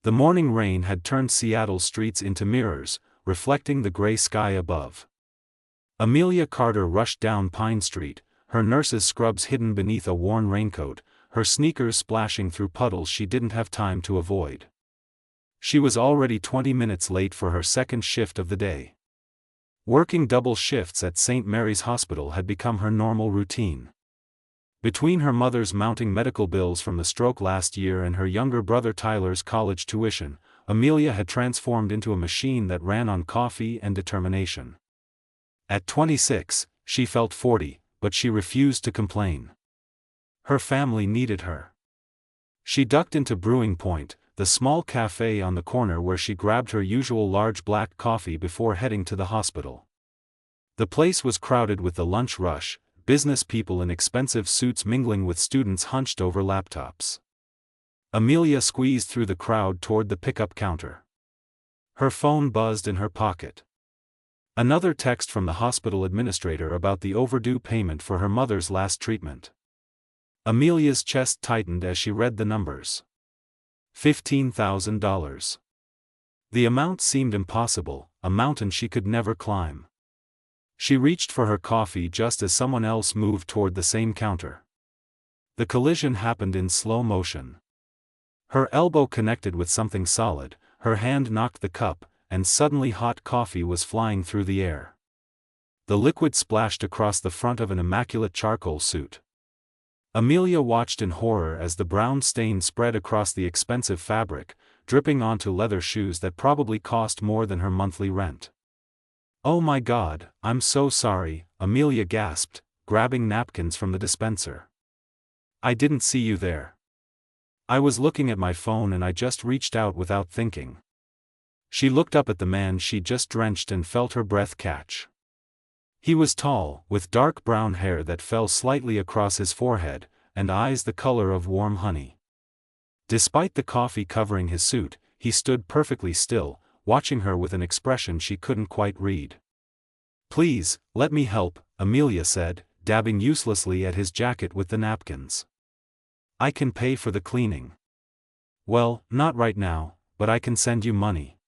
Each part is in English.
The morning rain had turned Seattle's streets into mirrors, reflecting the gray sky above. Amelia Carter rushed down Pine Street, her nurse's scrubs hidden beneath a worn raincoat, her sneakers splashing through puddles she didn't have time to avoid. She was already 20 minutes late for her second shift of the day. Working double shifts at St. Mary's Hospital had become her normal routine. Between her mother's mounting medical bills from the stroke last year and her younger brother Tyler's college tuition, Amelia had transformed into a machine that ran on coffee and determination. At 26, she felt 40, but she refused to complain. Her family needed her. She ducked into Brewing Point, the small cafe on the corner where she grabbed her usual large black coffee before heading to the hospital. The place was crowded with the lunch rush, business people in expensive suits mingling with students hunched over laptops. Amelia squeezed through the crowd toward the pickup counter. Her phone buzzed in her pocket. Another text from the hospital administrator about the overdue payment for her mother's last treatment. Amelia's chest tightened as she read the numbers. $15,000. The amount seemed impossible, a mountain she could never climb. She reached for her coffee just as someone else moved toward the same counter. The collision happened in slow motion. Her elbow connected with something solid, her hand knocked the cup, and suddenly hot coffee was flying through the air. The liquid splashed across the front of an immaculate charcoal suit. Amelia watched in horror as the brown stain spread across the expensive fabric, dripping onto leather shoes that probably cost more than her monthly rent. "Oh my God, I'm so sorry," Amelia gasped, grabbing napkins from the dispenser. "I didn't see you there. I was looking at my phone and I just reached out without thinking." She looked up at the man she'd just drenched and felt her breath catch. He was tall, with dark brown hair that fell slightly across his forehead, and eyes the color of warm honey. Despite the coffee covering his suit, he stood perfectly still, watching her with an expression she couldn't quite read. "Please, let me help," Amelia said, dabbing uselessly at his jacket with the napkins. "I can pay for the cleaning." "Well, not right now, but I can send you money.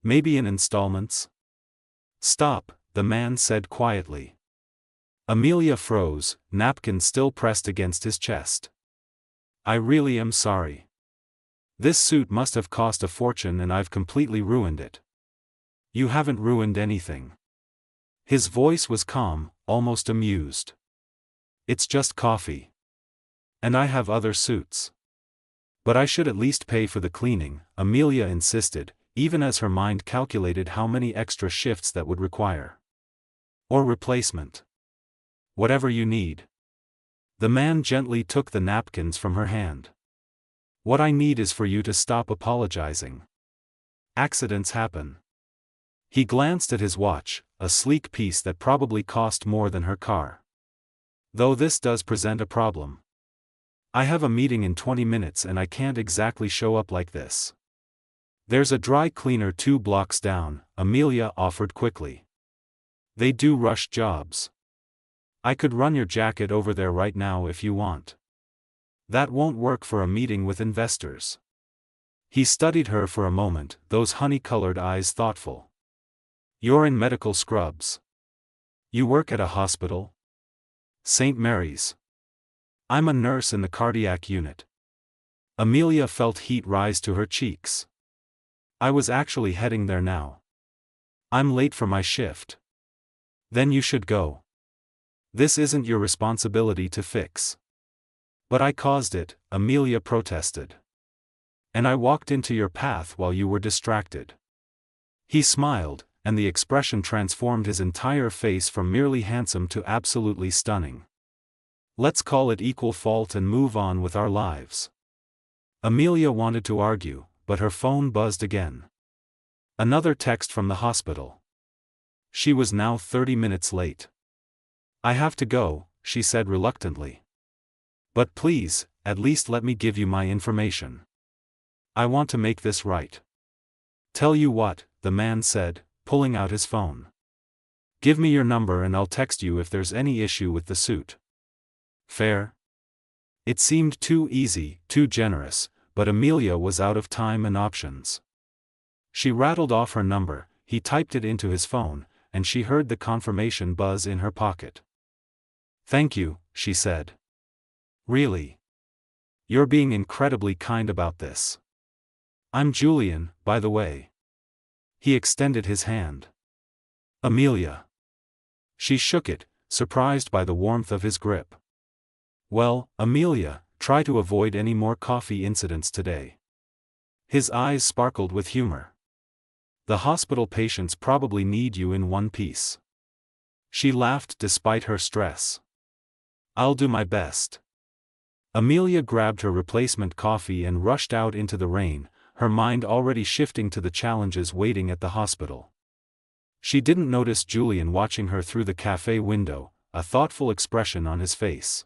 Maybe in installments?" "Stop," the man said quietly. Amelia froze, napkin still pressed against his chest. "I really am sorry. This suit must have cost a fortune and I've completely ruined it." "You haven't ruined anything." His voice was calm, almost amused. "It's just coffee. And I have other suits." "But I should at least pay for the cleaning," Amelia insisted, even as her mind calculated how many extra shifts that would require. "Or replacement. Whatever you need." The man gently took the napkins from her hand. "What I need is for you to stop apologizing. Accidents happen." He glanced at his watch, a sleek piece that probably cost more than her car. "Though this does present a problem. I have a meeting in 20 minutes and I can't exactly show up like this." "There's a dry cleaner 2 blocks down," Amelia offered quickly. "They do rush jobs. I could run your jacket over there right now if you want." "That won't work for a meeting with investors." He studied her for a moment, those honey-colored eyes thoughtful. "You're in medical scrubs. You work at a hospital?" "St. Mary's. I'm a nurse in the cardiac unit." Amelia felt heat rise to her cheeks. "I was actually heading there now. I'm late for my shift." "Then you should go. This isn't your responsibility to fix." "But I caused it," Amelia protested. "And I walked into your path while you were distracted." He smiled, and the expression transformed his entire face from merely handsome to absolutely stunning. "Let's call it equal fault and move on with our lives." Amelia wanted to argue, but her phone buzzed again. Another text from the hospital. She was now 30 minutes late. "I have to go," she said reluctantly. "But please, at least let me give you my information. I want to make this right." "Tell you what," the man said, pulling out his phone. "Give me your number and I'll text you if there's any issue with the suit." Fair? It seemed too easy, too generous, but Amelia was out of time and options. She rattled off her number, he typed it into his phone, and she heard the confirmation buzz in her pocket. "Thank you," she said. "Really? You're being incredibly kind about this. I'm Julian, by the way." He extended his hand. "Amelia." She shook it, surprised by the warmth of his grip. "Well, Amelia, try to avoid any more coffee incidents today." His eyes sparkled with humor. "The hospital patients probably need you in one piece." She laughed despite her stress. "I'll do my best." Amelia grabbed her replacement coffee and rushed out into the rain, her mind already shifting to the challenges waiting at the hospital. She didn't notice Julian watching her through the cafe window, a thoughtful expression on his face.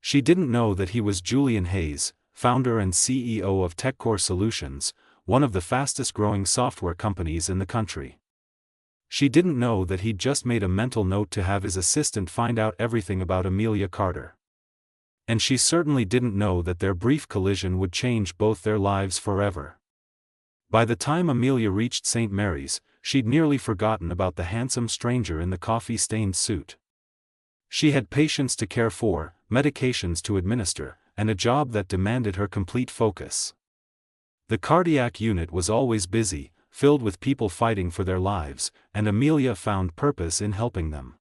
She didn't know that he was Julian Hayes, founder and CEO of TechCore Solutions, one of the fastest-growing software companies in the country. She didn't know that he'd just made a mental note to have his assistant find out everything about Amelia Carter. And she certainly didn't know that their brief collision would change both their lives forever. By the time Amelia reached St. Mary's, she'd nearly forgotten about the handsome stranger in the coffee-stained suit. She had patients to care for, medications to administer, and a job that demanded her complete focus. The cardiac unit was always busy, filled with people fighting for their lives, and Amelia found purpose in helping them.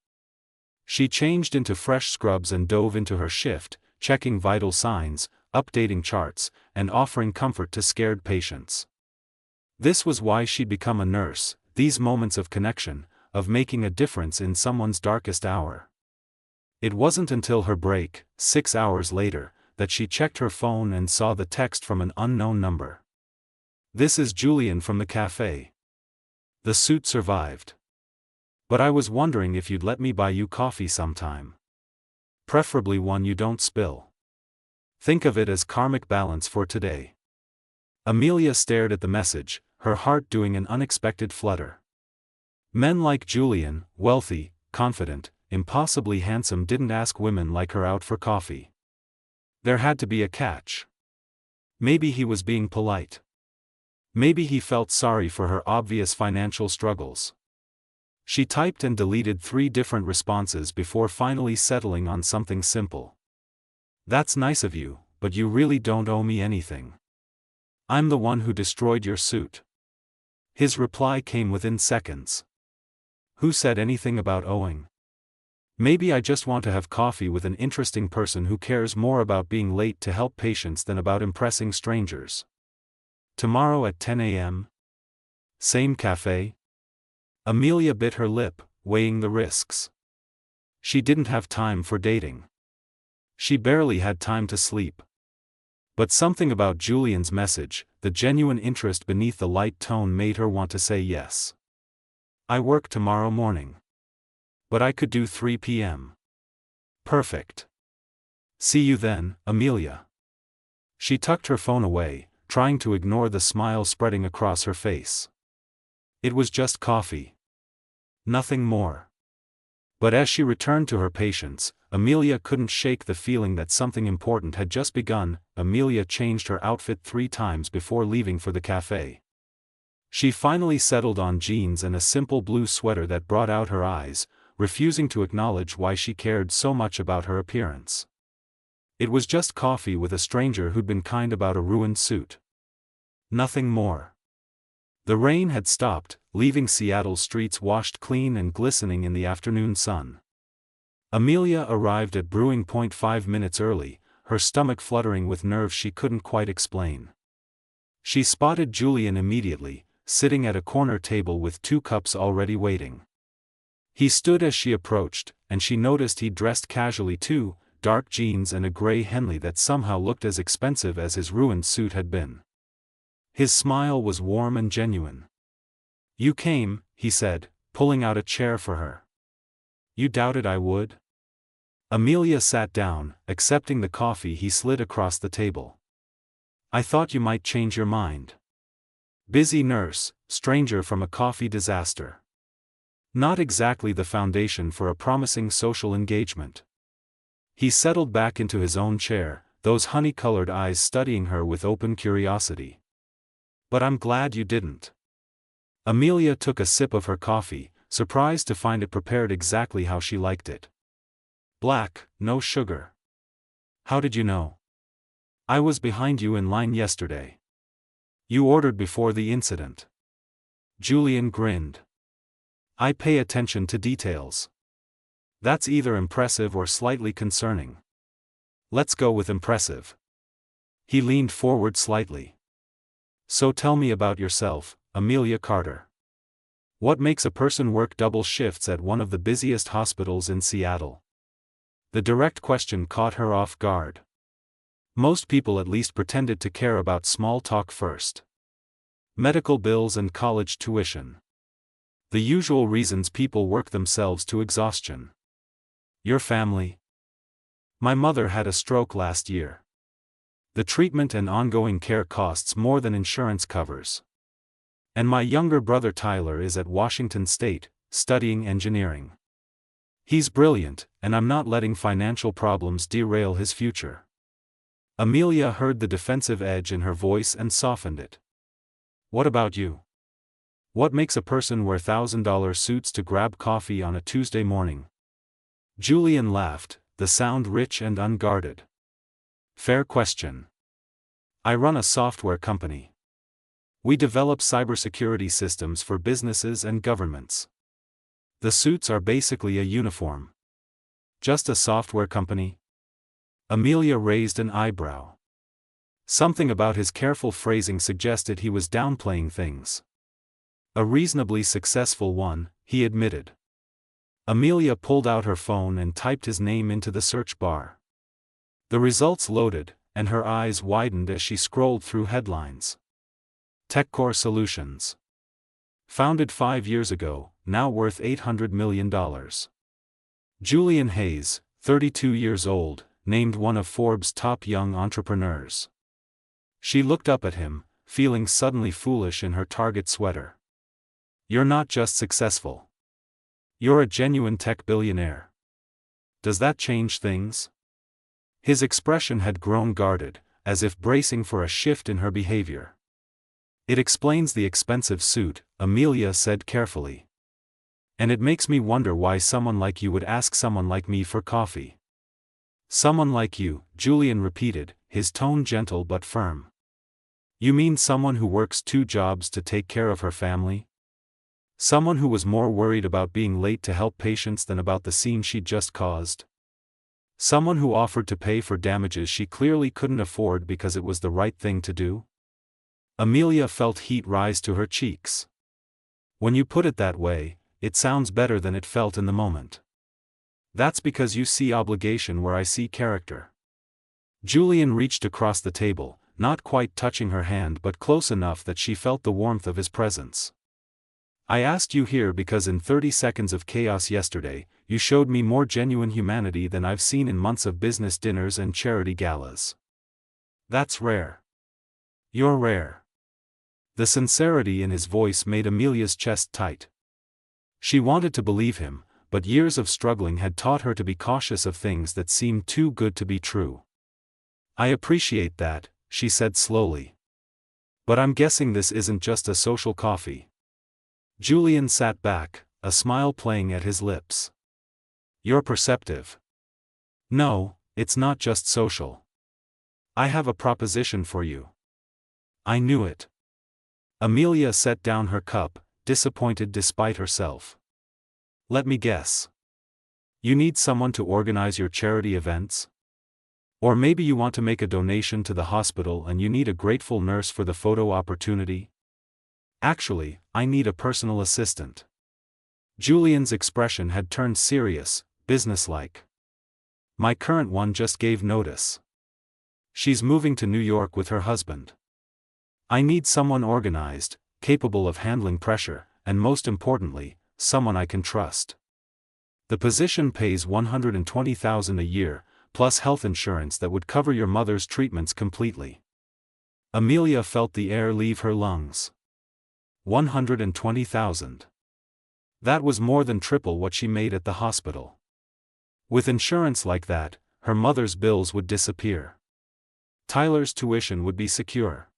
She changed into fresh scrubs and dove into her shift, checking vital signs, updating charts, and offering comfort to scared patients. This was why she'd become a nurse, these moments of connection, of making a difference in someone's darkest hour. It wasn't until her break, 6 hours later, that she checked her phone and saw the text from an unknown number. "This is Julian from the cafe. The suit survived. But I was wondering if you'd let me buy you coffee sometime. Preferably one you don't spill. Think of it as karmic balance for today." Amelia stared at the message, her heart doing an unexpected flutter. Men like Julian, wealthy, confident, impossibly handsome, didn't ask women like her out for coffee. There had to be a catch. Maybe he was being polite. Maybe he felt sorry for her obvious financial struggles. She typed and deleted 3 different responses before finally settling on something simple. "That's nice of you, but you really don't owe me anything. I'm the one who destroyed your suit." His reply came within seconds. "Who said anything about owing? Maybe I just want to have coffee with an interesting person who cares more about being late to help patients than about impressing strangers. Tomorrow at 10 a.m? Same cafe?" Amelia bit her lip, weighing the risks. She didn't have time for dating. She barely had time to sleep. But something about Julian's message, the genuine interest beneath the light tone, made her want to say yes. "I work tomorrow morning. But I could do 3 p.m. "Perfect. See you then, Amelia." She tucked her phone away, trying to ignore the smile spreading across her face. It was just coffee. Nothing more. But as she returned to her patients, Amelia couldn't shake the feeling that something important had just begun. Amelia changed her outfit 3 times before leaving for the cafe. She finally settled on jeans and a simple blue sweater that brought out her eyes, refusing to acknowledge why she cared so much about her appearance. It was just coffee with a stranger who'd been kind about a ruined suit. Nothing more. The rain had stopped, leaving Seattle's streets washed clean and glistening in the afternoon sun. Amelia arrived at Brewing Point 5 minutes early, her stomach fluttering with nerves she couldn't quite explain. She spotted Julian immediately, sitting at a corner table with 2 cups already waiting. He stood as she approached, and she noticed he'd dressed casually too, dark jeans and a gray Henley that somehow looked as expensive as his ruined suit had been. His smile was warm and genuine. "You came," he said, pulling out a chair for her. "You doubted I would?" Amelia sat down, accepting the coffee he slid across the table. "I thought you might change your mind. Busy nurse, stranger from a coffee disaster. Not exactly the foundation for a promising social engagement." He settled back into his own chair, those honey-colored eyes studying her with open curiosity. "But I'm glad you didn't." Amelia took a sip of her coffee, surprised to find it prepared exactly how she liked it. "Black, no sugar." "How did you know?" "I was behind you in line yesterday." "You ordered before the incident." Julian grinned. "I pay attention to details." "That's either impressive or slightly concerning." "Let's go with impressive." He leaned forward slightly. "So tell me about yourself, Amelia Carter. What makes a person work double shifts at one of the busiest hospitals in Seattle?" The direct question caught her off guard. Most people at least pretended to care about small talk first. Medical bills and college tuition. The usual reasons people work themselves to exhaustion. "Your family?" "My mother had a stroke last year. The treatment and ongoing care costs more than insurance covers. And my younger brother Tyler is at Washington State, studying engineering. He's brilliant, and I'm not letting financial problems derail his future." Amelia heard the defensive edge in her voice and softened it. "What about you? What makes a person wear $1,000 suits to grab coffee on a Tuesday morning?" Julian laughed, the sound rich and unguarded. "Fair question. I run a software company. We develop cybersecurity systems for businesses and governments. The suits are basically a uniform." "Just a software company?" Amelia raised an eyebrow. Something about his careful phrasing suggested he was downplaying things. "A reasonably successful one," he admitted. Amelia pulled out her phone and typed his name into the search bar. The results loaded, and her eyes widened as she scrolled through headlines. TechCore Solutions. Founded 5 years ago, now worth $800 million. Julian Hayes, 32 years old, named one of Forbes' top young entrepreneurs. She looked up at him, feeling suddenly foolish in her Target sweater. "You're not just successful. You're a genuine tech billionaire. Does that change things?" His expression had grown guarded, as if bracing for a shift in her behavior. "It explains the expensive suit," Amelia said carefully. "And it makes me wonder why someone like you would ask someone like me for coffee." "Someone like you," Julian repeated, his tone gentle but firm. "You mean someone who works 2 jobs to take care of her family? Someone who was more worried about being late to help patients than about the scene she'd just caused? Someone who offered to pay for damages she clearly couldn't afford because it was the right thing to do?" Amelia felt heat rise to her cheeks. "When you put it that way, it sounds better than it felt in the moment. That's because you see obligation where I see character." Julian reached across the table, not quite touching her hand but close enough that she felt the warmth of his presence. "I asked you here because in 30 seconds of chaos yesterday, you showed me more genuine humanity than I've seen in months of business dinners and charity galas. That's rare. You're rare." The sincerity in his voice made Amelia's chest tight. She wanted to believe him, but years of struggling had taught her to be cautious of things that seemed too good to be true. "I appreciate that," she said slowly. "But I'm guessing this isn't just a social coffee." Julian sat back, a smile playing at his lips. "You're perceptive." "No, it's not just social. I have a proposition for you." "I knew it." Amelia set down her cup, disappointed despite herself. "Let me guess. You need someone to organize your charity events? Or maybe you want to make a donation to the hospital and you need a grateful nurse for the photo opportunity? Actually, I need a personal assistant." Julian's expression had turned serious, businesslike. "My current one just gave notice. She's moving to New York with her husband. I need someone organized, capable of handling pressure, and most importantly, someone I can trust. The position pays $120,000 a year, plus health insurance that would cover your mother's treatments completely." Amelia felt the air leave her lungs. 120,000. That was more than triple what she made at the hospital. With insurance like that, her mother's bills would disappear. Tyler's tuition would be secure.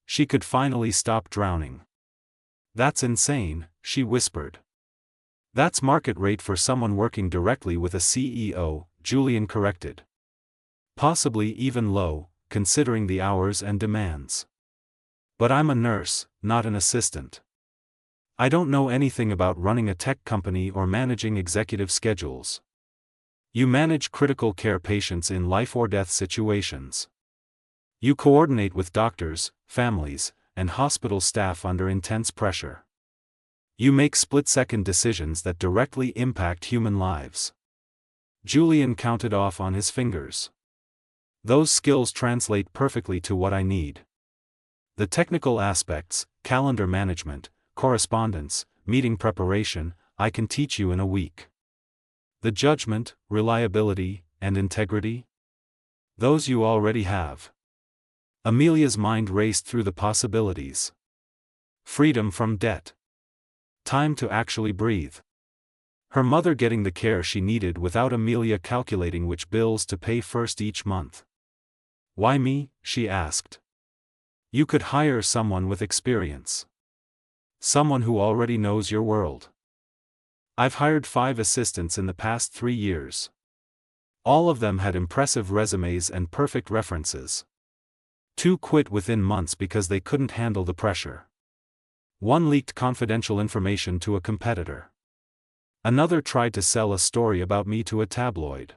She could finally stop drowning. That's insane, she whispered. That's market rate for someone working directly with a CEO, Julian corrected. Possibly even low, considering the hours and demands. But I'm a nurse, not an assistant. I don't know anything about running a tech company or managing executive schedules. You manage critical care patients in life or death situations. You coordinate with doctors, families, and hospital staff under intense pressure. You make split-second decisions that directly impact human lives. Julian counted off on his fingers. Those skills translate perfectly to what I need. The technical aspects, calendar management, correspondence, meeting preparation, I can teach you in a week. The judgment, reliability, and integrity? Those you already have. Amelia's mind raced through the possibilities. Freedom from debt. Time to actually breathe. Her mother getting the care she needed without Amelia calculating which bills to pay first each month. Why me? She asked. You could hire someone with experience. Someone who already knows your world. I've hired 5 assistants in the past 3 years. All of them had impressive resumes and perfect references. 2 quit within months because they couldn't handle the pressure. 1 leaked confidential information to a competitor. Another tried to sell a story about me to a tabloid.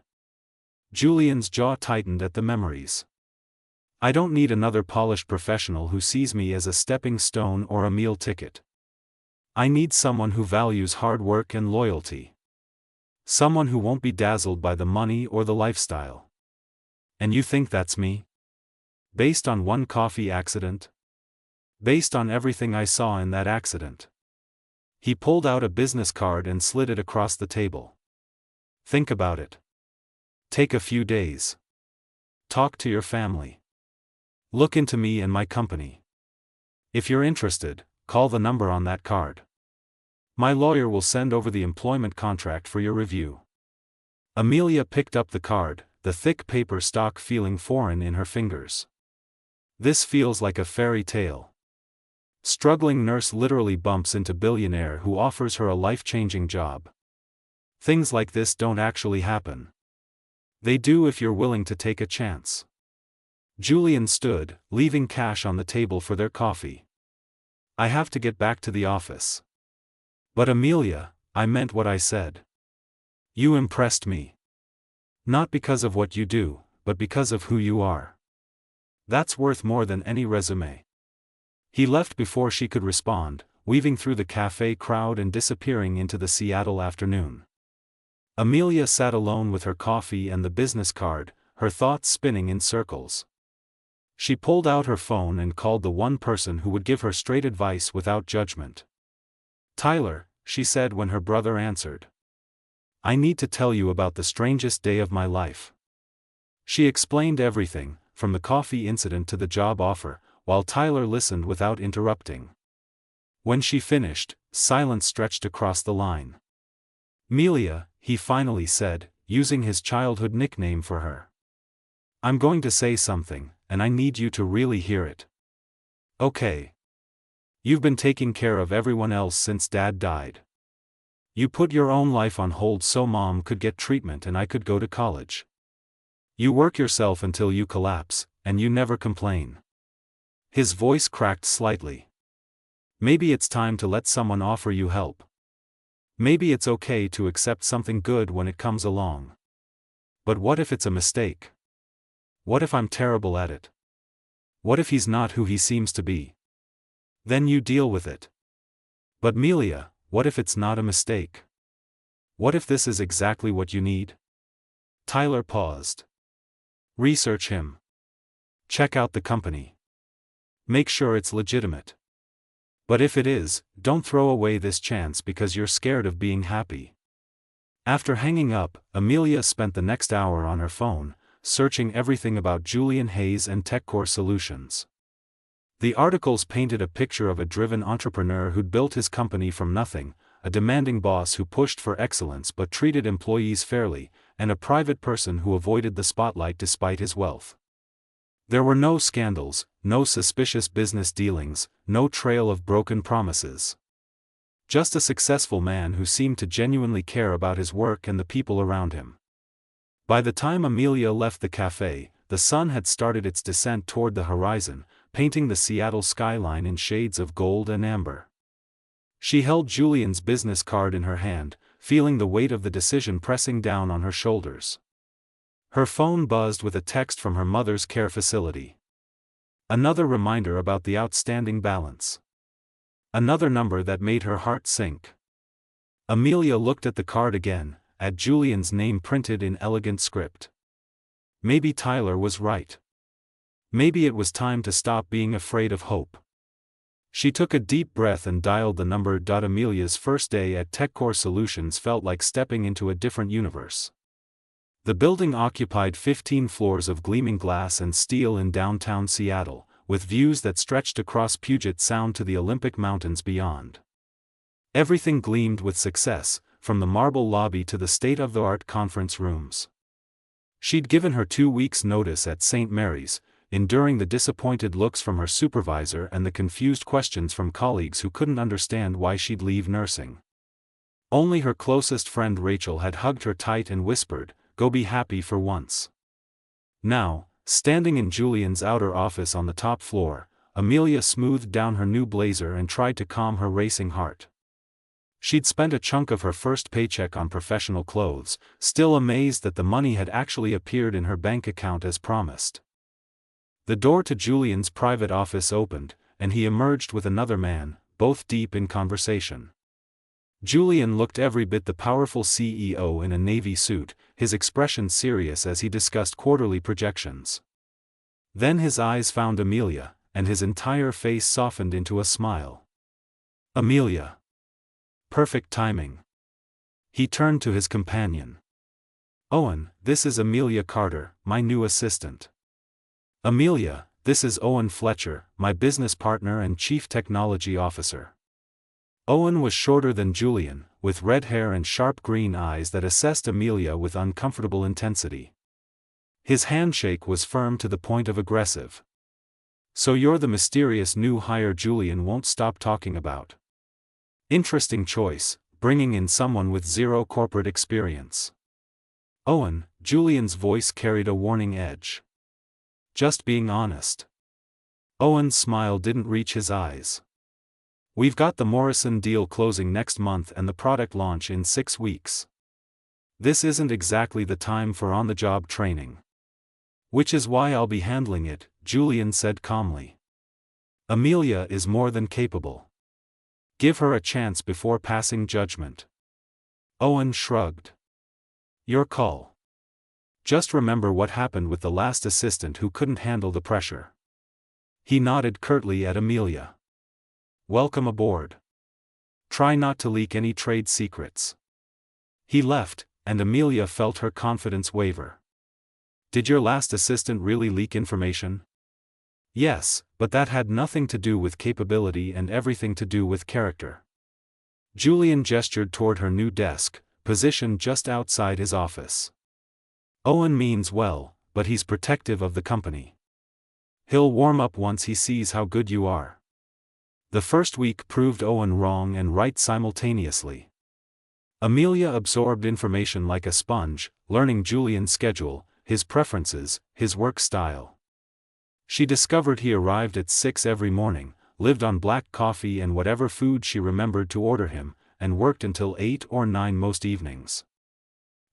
Julian's jaw tightened at the memories. I don't need another polished professional who sees me as a stepping stone or a meal ticket. I need someone who values hard work and loyalty. Someone who won't be dazzled by the money or the lifestyle. And you think that's me? Based on 1 coffee accident? Based on everything I saw in that accident. He pulled out a business card and slid it across the table. Think about it. Take a few days. Talk to your family. Look into me and my company. If you're interested, call the number on that card. My lawyer will send over the employment contract for your review. Amelia picked up the card, the thick paper stock feeling foreign in her fingers. This feels like a fairy tale. Struggling nurse literally bumps into billionaire who offers her a life-changing job. Things like this don't actually happen. They do if you're willing to take a chance. Julian stood, leaving cash on the table for their coffee. I have to get back to the office. But Amelia, I meant what I said. You impressed me. Not because of what you do, but because of who you are. That's worth more than any resume. He left before she could respond, weaving through the cafe crowd and disappearing into the Seattle afternoon. Amelia sat alone with her coffee and the business card, her thoughts spinning in circles. She pulled out her phone and called the one person who would give her straight advice without judgment. Tyler, she said when her brother answered. I need to tell you about the strangest day of my life. She explained everything, from the coffee incident to the job offer, while Tyler listened without interrupting. When she finished, silence stretched across the line. Melia, he finally said, using his childhood nickname for her. I'm going to say something, and I need you to really hear it. Okay. You've been taking care of everyone else since Dad died. You put your own life on hold so Mom could get treatment and I could go to college. You work yourself until you collapse, and you never complain. His voice cracked slightly. Maybe it's time to let someone offer you help. Maybe it's okay to accept something good when it comes along. But what if it's a mistake? What if I'm terrible at it? What if he's not who he seems to be? Then you deal with it. But Melia, what if it's not a mistake? What if this is exactly what you need? Tyler paused. Research him. Check out the company. Make sure it's legitimate. But if it is, don't throw away this chance because you're scared of being happy. After hanging up, Amelia spent the next hour on her phone, searching everything about Julian Hayes and TechCore Solutions. The articles painted a picture of a driven entrepreneur who'd built his company from nothing, a demanding boss who pushed for excellence but treated employees fairly, and a private person who avoided the spotlight despite his wealth. There were no scandals, no suspicious business dealings, no trail of broken promises. Just a successful man who seemed to genuinely care about his work and the people around him. By the time Amelia left the cafe, the sun had started its descent toward the horizon, painting the Seattle skyline in shades of gold and amber. She held Julian's business card in her hand, feeling the weight of the decision pressing down on her shoulders. Her phone buzzed with a text from her mother's care facility. Another reminder about the outstanding balance. Another number that made her heart sink. Amelia looked at the card again, at Julian's name printed in elegant script. Maybe Tyler was right. Maybe it was time to stop being afraid of hope. She took a deep breath and dialed the number. Amelia's first day at TechCore Solutions felt like stepping into a different universe. The building occupied 15 floors of gleaming glass and steel in downtown Seattle, with views that stretched across Puget Sound to the Olympic Mountains beyond. Everything gleamed with success, from the marble lobby to the state-of-the-art conference rooms. She'd given her 2 weeks' notice at St. Mary's, enduring the disappointed looks from her supervisor and the confused questions from colleagues who couldn't understand why she'd leave nursing. Only her closest friend Rachel had hugged her tight and whispered, "Go be happy for once." Now, standing in Julian's outer office on the top floor, Amelia smoothed down her new blazer and tried to calm her racing heart. She'd spent a chunk of her first paycheck on professional clothes, still amazed that the money had actually appeared in her bank account as promised. The door to Julian's private office opened, and he emerged with another man, both deep in conversation. Julian looked every bit the powerful CEO in a navy suit, his expression serious as he discussed quarterly projections. Then his eyes found Amelia, and his entire face softened into a smile. "Amelia. Perfect timing." He turned to his companion. "Owen, this is Amelia Carter, my new assistant." "Amelia, this is Owen Fletcher, my business partner and chief technology officer." Owen was shorter than Julian, with red hair and sharp green eyes that assessed Amelia with uncomfortable intensity. His handshake was firm to the point of aggressive. "So you're the mysterious new hire Julian won't stop talking about. Interesting choice, bringing in someone with zero corporate experience." "Owen," Julian's voice carried a warning edge. "Just being honest." Owen's smile didn't reach his eyes. "We've got the Morrison deal closing next month and the product launch in 6 weeks. This isn't exactly the time for on-the-job training. Which is why I'll be handling it," Julian said calmly. "Amelia is more than capable. Give her a chance before passing judgment." Owen shrugged. "Your call. Just remember what happened with the last assistant who couldn't handle the pressure." He nodded curtly at Amelia. "Welcome aboard. Try not to leak any trade secrets." He left, and Amelia felt her confidence waver. "Did your last assistant really leak information?" "Yes, but that had nothing to do with capability and everything to do with character." Julian gestured toward her new desk, positioned just outside his office. "Owen means well, but he's protective of the company. He'll warm up once he sees how good you are." The first week proved Owen wrong and right simultaneously. Amelia absorbed information like a sponge, learning Julian's schedule, his preferences, his work style. She discovered he arrived at 6 every morning, lived on black coffee and whatever food she remembered to order him, and worked until 8 or 9 most evenings.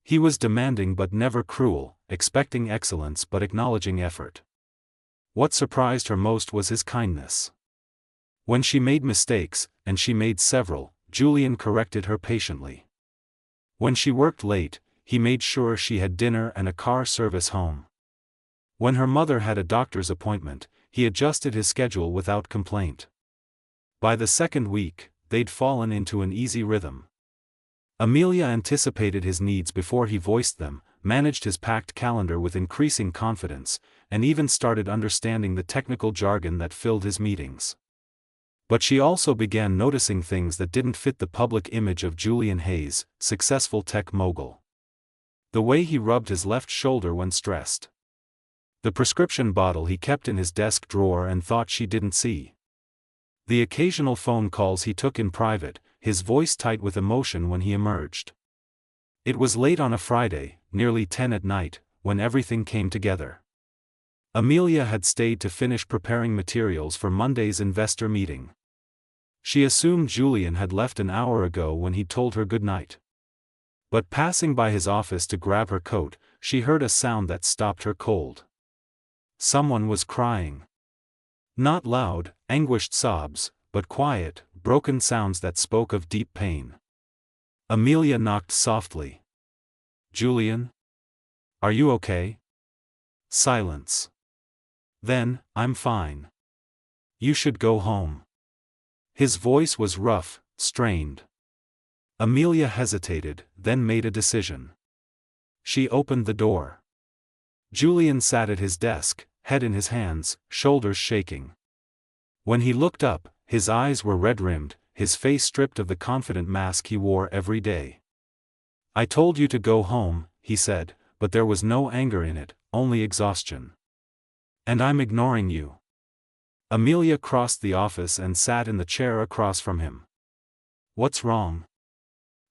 He was demanding but never cruel, expecting excellence but acknowledging effort. What surprised her most was his kindness. When she made mistakes, and she made several, Julian corrected her patiently. When she worked late, he made sure she had dinner and a car service home. When her mother had a doctor's appointment, he adjusted his schedule without complaint. By the second week, they'd fallen into an easy rhythm. Amelia anticipated his needs before he voiced them, managed his packed calendar with increasing confidence, and even started understanding the technical jargon that filled his meetings. But she also began noticing things that didn't fit the public image of Julian Hayes, successful tech mogul. The way he rubbed his left shoulder when stressed. The prescription bottle he kept in his desk drawer and thought she didn't see. The occasional phone calls he took in private, his voice tight with emotion when he emerged. It was late on a Friday, nearly 10 at night, when everything came together. Amelia had stayed to finish preparing materials for Monday's investor meeting. She assumed Julian had left an hour ago when he told her good night. But passing by his office to grab her coat, she heard a sound that stopped her cold. Someone was crying. Not loud, anguished sobs, but quiet, broken sounds that spoke of deep pain. Amelia knocked softly. "Julian? Are you okay?" Silence. Then, "I'm fine. You should go home." His voice was rough, strained. Amelia hesitated, then made a decision. She opened the door. Julian sat at his desk, head in his hands, shoulders shaking. When he looked up, his eyes were red-rimmed, his face stripped of the confident mask he wore every day. "I told you to go home," he said, but there was no anger in it, only exhaustion. "And I'm ignoring you." Amelia crossed the office and sat in the chair across from him. "What's wrong?"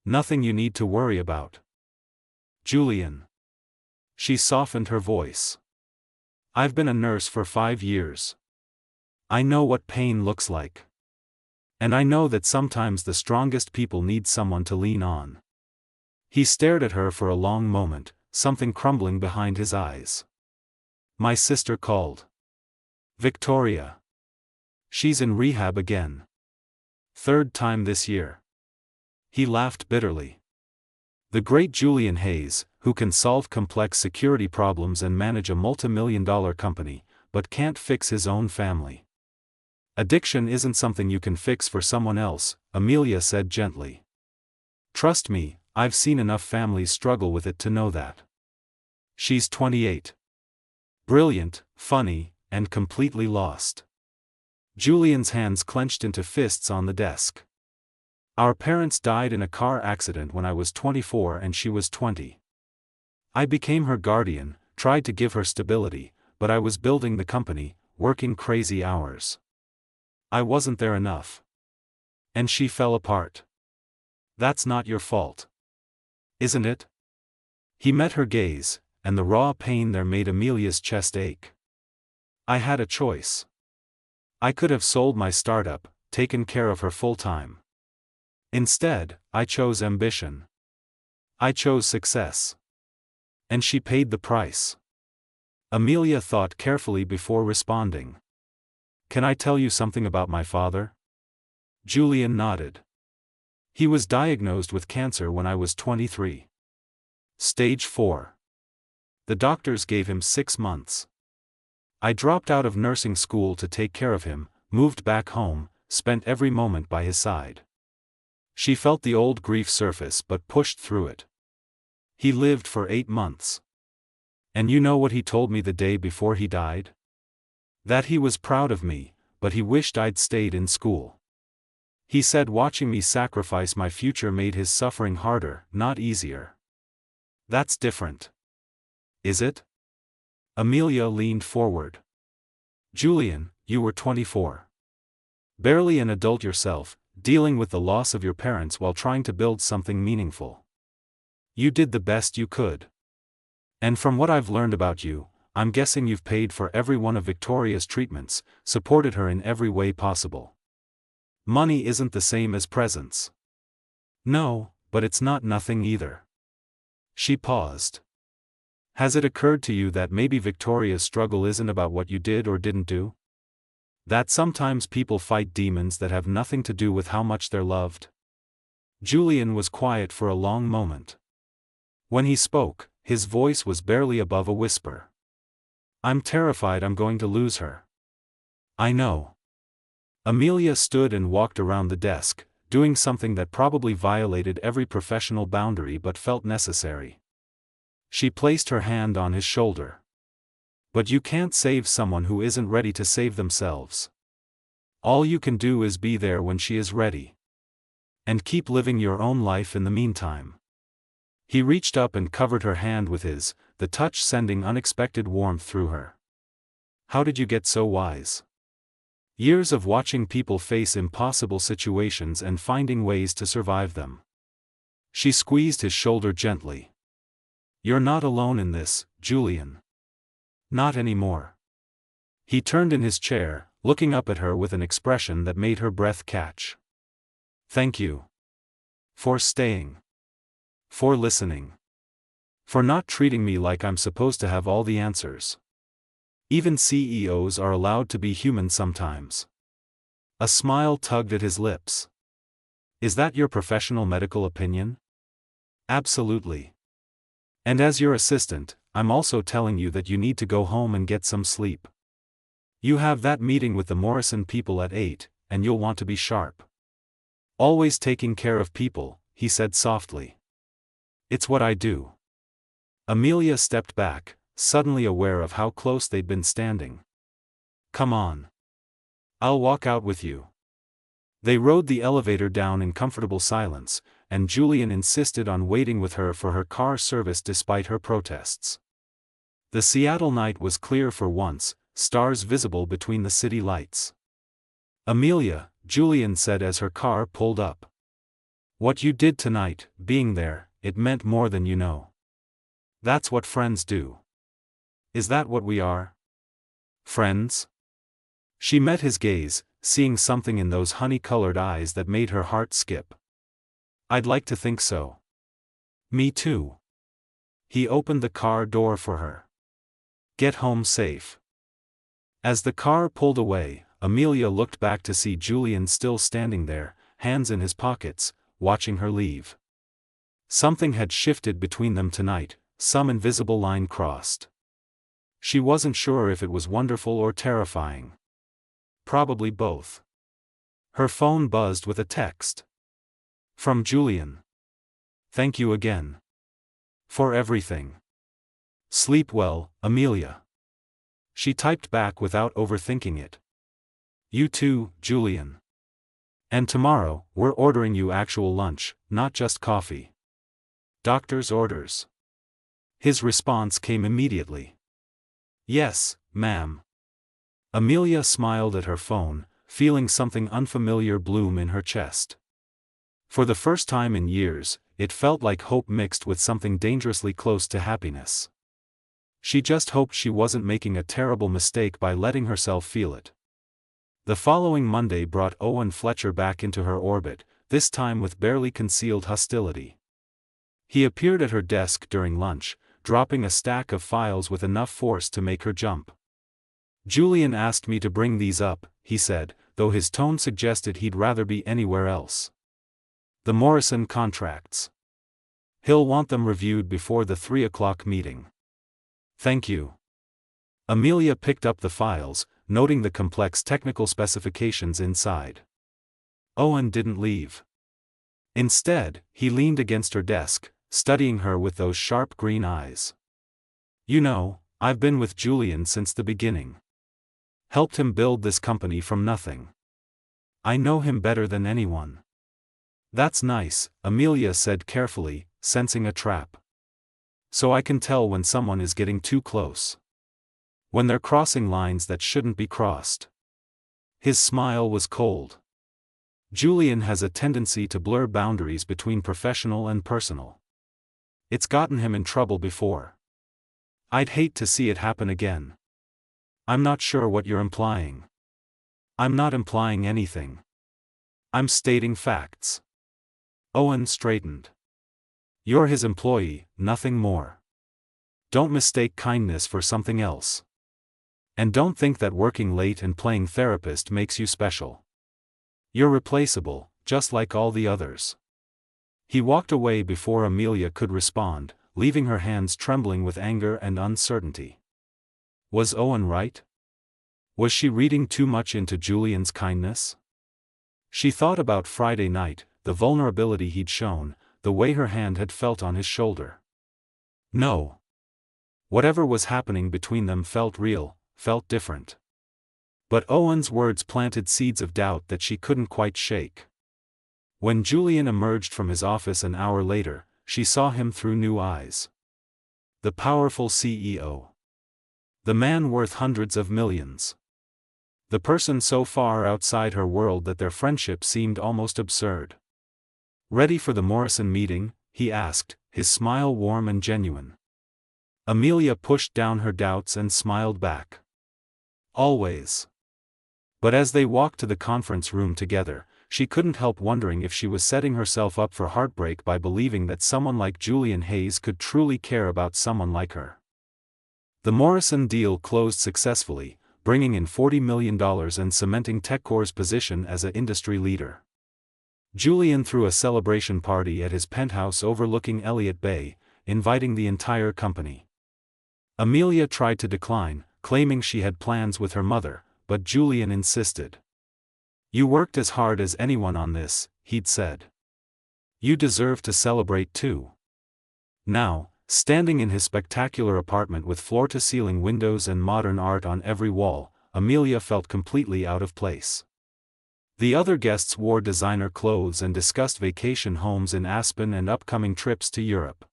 "Nothing you need to worry about." "Julian." She softened her voice. "I've been a nurse for 5 years. I know what pain looks like. And I know that sometimes the strongest people need someone to lean on." He stared at her for a long moment, something crumbling behind his eyes. "My sister called. Victoria. She's in rehab again. 3rd time this year." He laughed bitterly. The great Julian Hayes, who can solve complex security problems and manage a multi-million-dollar company, but can't fix his own family. "Addiction isn't something you can fix for someone else," Amelia said gently. "Trust me, I've seen enough families struggle with it to know that." She's 28. Brilliant, funny, and completely lost. Julian's hands clenched into fists on the desk. "Our parents died in a car accident when I was 24 and she was 20. I became her guardian, tried to give her stability, but I was building the company, working crazy hours. I wasn't there enough. And she fell apart. That's not your fault. Isn't it?" He met her gaze, and the raw pain there made Amelia's chest ache. "I had a choice. I could have sold my startup, taken care of her full-time. Instead, I chose ambition. I chose success. And she paid the price." Amelia thought carefully before responding. "Can I tell you something about my father?" Julian nodded. "He was diagnosed with cancer when I was 23. Stage 4. The doctors gave him 6 months. I dropped out of nursing school to take care of him, moved back home, spent every moment by his side." She felt the old grief surface but pushed through it. "He lived for 8 months. And you know what he told me the day before he died? That he was proud of me, but he wished I'd stayed in school. He said watching me sacrifice my future made his suffering harder, not easier." "That's different. Is it?" Amelia leaned forward. "Julian, you were 24. Barely an adult yourself, dealing with the loss of your parents while trying to build something meaningful. You did the best you could. And from what I've learned about you, I'm guessing you've paid for every one of Victoria's treatments, supported her in every way possible. Money isn't the same as presence." "No, but it's not nothing either." She paused. "Has it occurred to you that maybe Victoria's struggle isn't about what you did or didn't do? That sometimes people fight demons that have nothing to do with how much they're loved?" Julian was quiet for a long moment. When he spoke, his voice was barely above a whisper. "I'm terrified I'm going to lose her." "I know." Amelia stood and walked around the desk, doing something that probably violated every professional boundary but felt necessary. She placed her hand on his shoulder. "But you can't save someone who isn't ready to save themselves. All you can do is be there when she is ready. And keep living your own life in the meantime." He reached up and covered her hand with his, the touch sending unexpected warmth through her. How did you get so wise? Years of watching people face impossible situations and finding ways to survive them. She squeezed his shoulder gently. You're not alone in this, Julian. Not anymore. He turned in his chair, looking up at her with an expression that made her breath catch. Thank you. For staying. For listening. For not treating me like I'm supposed to have all the answers. Even CEOs are allowed to be human sometimes. A smile tugged at his lips. Is that your professional medical opinion? Absolutely. And as your assistant, I'm also telling you that you need to go home and get some sleep. You have that meeting with the Morrison people at 8, and you'll want to be sharp. Always taking care of people, he said softly. It's what I do. Amelia stepped back, suddenly aware of how close they'd been standing. Come on. I'll walk out with you. They rode the elevator down in comfortable silence, and Julian insisted on waiting with her for her car service despite her protests. The Seattle night was clear for once, stars visible between the city lights. Amelia, Julian said as her car pulled up. What you did tonight, being there, it meant more than you know. That's what friends do. Is that what we are? Friends? She met his gaze, seeing something in those honey-colored eyes that made her heart skip. I'd like to think so. Me too. He opened the car door for her. Get home safe. As the car pulled away, Amelia looked back to see Julian still standing there, hands in his pockets, watching her leave. Something had shifted between them tonight, some invisible line crossed. She wasn't sure if it was wonderful or terrifying. Probably both. Her phone buzzed with a text. From Julian. Thank you again. For everything. Sleep well, Amelia. She typed back without overthinking it. You too, Julian. And tomorrow, we're ordering you actual lunch, not just coffee. Doctor's orders. His response came immediately. Yes, ma'am. Amelia smiled at her phone, feeling something unfamiliar bloom in her chest. For the first time in years, it felt like hope mixed with something dangerously close to happiness. She just hoped she wasn't making a terrible mistake by letting herself feel it. The following Monday brought Owen Fletcher back into her orbit, this time with barely concealed hostility. He appeared at her desk during lunch, dropping a stack of files with enough force to make her jump. Julian asked me to bring these up, he said, though his tone suggested he'd rather be anywhere else. The Morrison contracts. He'll want them reviewed before the 3 o'clock meeting. Thank you. Amelia picked up the files, noting the complex technical specifications inside. Owen didn't leave. Instead, he leaned against her desk, studying her with those sharp green eyes. You know, I've been with Julian since the beginning. Helped him build this company from nothing. I know him better than anyone. That's nice, Amelia said carefully, sensing a trap. So I can tell when someone is getting too close. When they're crossing lines that shouldn't be crossed. His smile was cold. Julian has a tendency to blur boundaries between professional and personal. It's gotten him in trouble before. I'd hate to see it happen again. I'm not sure what you're implying. I'm not implying anything. I'm stating facts. Owen straightened. You're his employee, nothing more. Don't mistake kindness for something else. And don't think that working late and playing therapist makes you special. You're replaceable, just like all the others. He walked away before Amelia could respond, leaving her hands trembling with anger and uncertainty. Was Owen right? Was she reading too much into Julian's kindness? She thought about Friday night, the vulnerability he'd shown, the way her hand had felt on his shoulder. No. Whatever was happening between them felt real, felt different. But Owen's words planted seeds of doubt that she couldn't quite shake. When Julian emerged from his office an hour later, she saw him through new eyes. The powerful CEO. The man worth hundreds of millions. The person so far outside her world that their friendship seemed almost absurd. "Ready for the Morrison meeting?" he asked, his smile warm and genuine. Amelia pushed down her doubts and smiled back. "Always." But as they walked to the conference room together, she couldn't help wondering if she was setting herself up for heartbreak by believing that someone like Julian Hayes could truly care about someone like her. The Morrison deal closed successfully, bringing in $40 million and cementing TechCore's position as an industry leader. Julian threw a celebration party at his penthouse overlooking Elliott Bay, inviting the entire company. Amelia tried to decline, claiming she had plans with her mother, but Julian insisted. "You worked as hard as anyone on this," he'd said. "You deserve to celebrate too." Now, standing in his spectacular apartment with floor-to-ceiling windows and modern art on every wall, Amelia felt completely out of place. The other guests wore designer clothes and discussed vacation homes in Aspen and upcoming trips to Europe.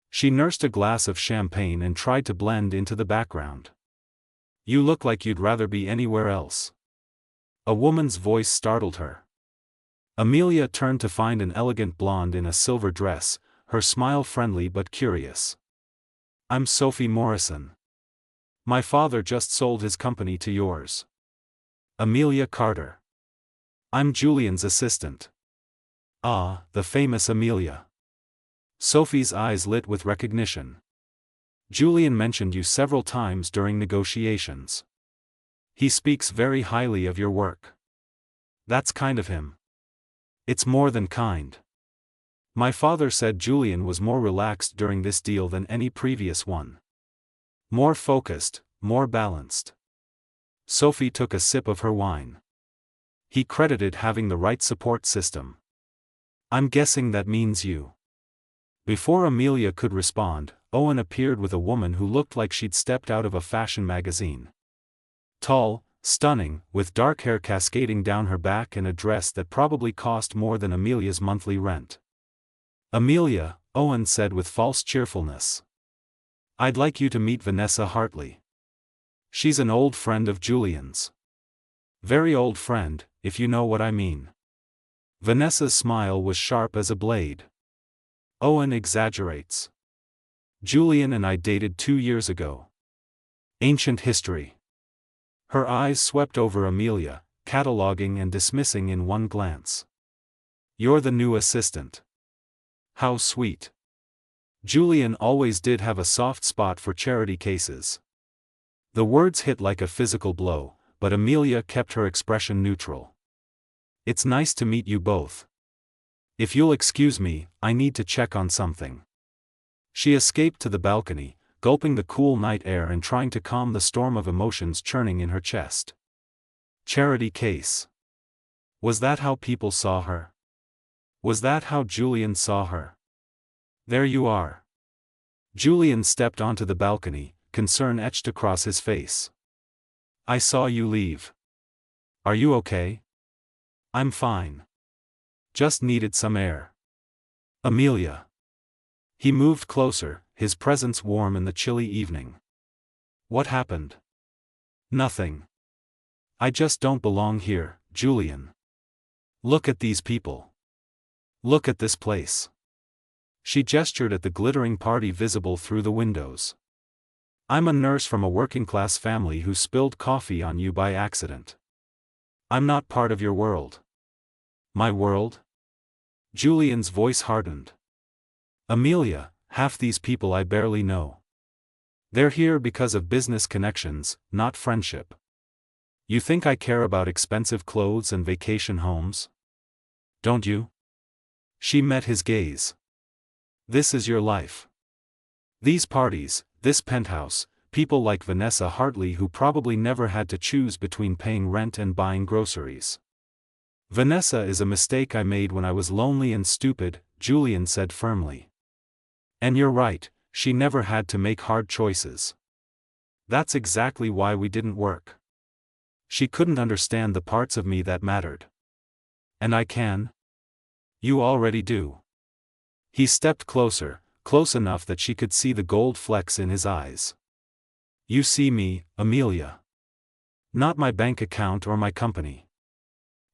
She nursed a glass of champagne and tried to blend into the background. "You look like you'd rather be anywhere else." A woman's voice startled her. Amelia turned to find an elegant blonde in a silver dress, her smile friendly but curious. "I'm Sophie Morrison. My father just sold his company to yours." "Amelia Carter. I'm Julian's assistant." "Ah, the famous Amelia." Sophie's eyes lit with recognition. "Julian mentioned you several times during negotiations. He speaks very highly of your work." "That's kind of him." "It's more than kind. My father said Julian was more relaxed during this deal than any previous one. More focused, more balanced." Sophie took a sip of her wine. "He credited having the right support system. I'm guessing that means you." Before Amelia could respond, Owen appeared with a woman who looked like she'd stepped out of a fashion magazine. Tall, stunning, with dark hair cascading down her back and a dress that probably cost more than Amelia's monthly rent. "Amelia," Owen said with false cheerfulness. "I'd like you to meet Vanessa Hartley. She's an old friend of Julian's. Very old friend, if you know what I mean." Vanessa's smile was sharp as a blade. "Owen exaggerates. Julian and I dated 2 years ago. Ancient history." Her eyes swept over Amelia, cataloging and dismissing in one glance. "You're the new assistant. How sweet." Julian always did have a soft spot for charity cases. The words hit like a physical blow, but Amelia kept her expression neutral. "It's nice to meet you both. If you'll excuse me, I need to check on something." She escaped to the balcony, gulping the cool night air and trying to calm the storm of emotions churning in her chest. Charity case. Was that how people saw her? Was that how Julian saw her? "There you are." Julian stepped onto the balcony, concern etched across his face. "I saw you leave. Are you okay?" "I'm fine. Just needed some air." "Amelia." He moved closer, his presence warm in the chilly evening. "What happened?" "Nothing. I just don't belong here, Julian. Look at these people. Look at this place." She gestured at the glittering party visible through the windows. "I'm a nurse from a working-class family who spilled coffee on you by accident. I'm not part of your world." "My world?" Julian's voice hardened. "Amelia, half these people I barely know. They're here because of business connections, not friendship. You think I care about expensive clothes and vacation homes? Don't you?" She met his gaze. "This is your life. These parties, this penthouse, people like Vanessa Hartley who probably never had to choose between paying rent and buying groceries." "Vanessa is a mistake I made when I was lonely and stupid," Julian said firmly. "And you're right, she never had to make hard choices. That's exactly why we didn't work. She couldn't understand the parts of me that mattered. And I can. You already do." He stepped closer, close enough that she could see the gold flecks in his eyes. You see me, Amelia. Not my bank account or my company.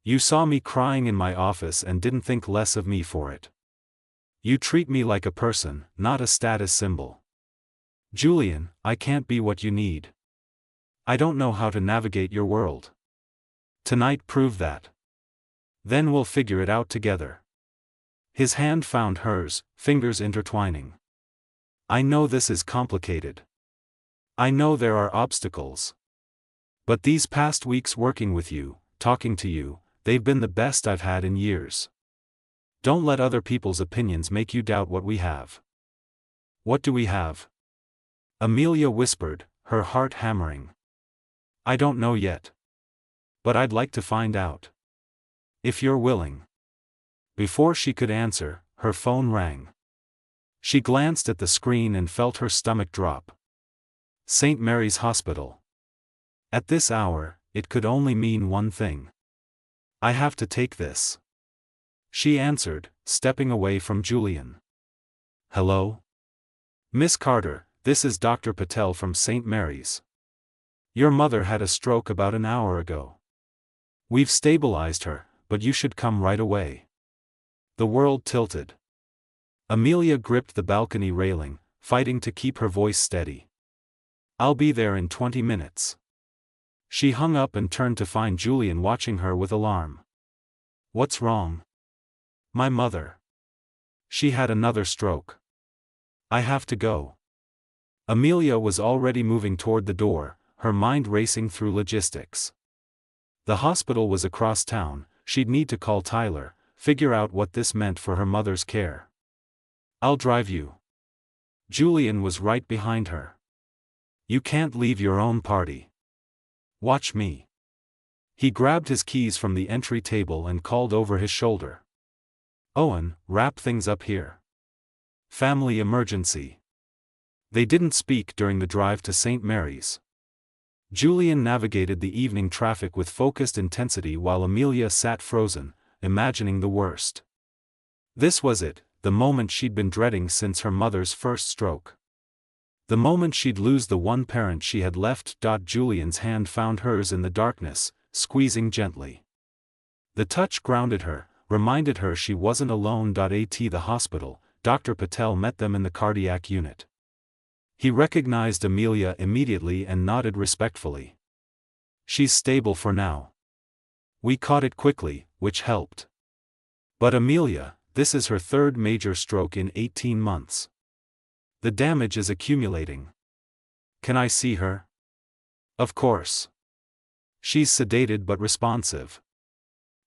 You saw me crying in my office and didn't think less of me for it. You treat me like a person, not a status symbol. Julian, I can't be what you need. I don't know how to navigate your world. Tonight proved that. Then we'll figure it out together. His hand found hers, fingers intertwining. I know this is complicated. I know there are obstacles. But these past weeks working with you, talking to you, they've been the best I've had in years. Don't let other people's opinions make you doubt what we have. What do we have? Amelia whispered, her heart hammering. I don't know yet. But I'd like to find out. If you're willing. Before she could answer, her phone rang. She glanced at the screen and felt her stomach drop. St. Mary's Hospital. At this hour, it could only mean one thing. I have to take this. She answered, stepping away from Julian. Hello? Miss Carter, this is Dr. Patel from St. Mary's. Your mother had a stroke about an hour ago. We've stabilized her, but you should come right away. The world tilted. Amelia gripped the balcony railing, fighting to keep her voice steady. I'll be there in 20 minutes. She hung up and turned to find Julian watching her with alarm. What's wrong? My mother. She had another stroke. I have to go. Amelia was already moving toward the door, her mind racing through logistics. The hospital was across town, she'd need to call Tyler, figure out what this meant for her mother's care. I'll drive you. Julian was right behind her. You can't leave your own party. Watch me. He grabbed his keys from the entry table and called over his shoulder. Owen, wrap things up here. Family emergency. They didn't speak during the drive to St. Mary's. Julian navigated the evening traffic with focused intensity while Amelia sat frozen, imagining the worst. This was it, the moment she'd been dreading since her mother's first stroke. The moment she'd lose the one parent she had left. Julian's hand found hers in the darkness, squeezing gently. The touch grounded her, reminded her she wasn't alone. At the hospital, Dr. Patel met them in the cardiac unit. He recognized Amelia immediately and nodded respectfully. She's stable for now. We caught it quickly, which helped. But Amelia, this is her third major stroke in 18 months. The damage is accumulating. Can I see her? Of course. She's sedated but responsive.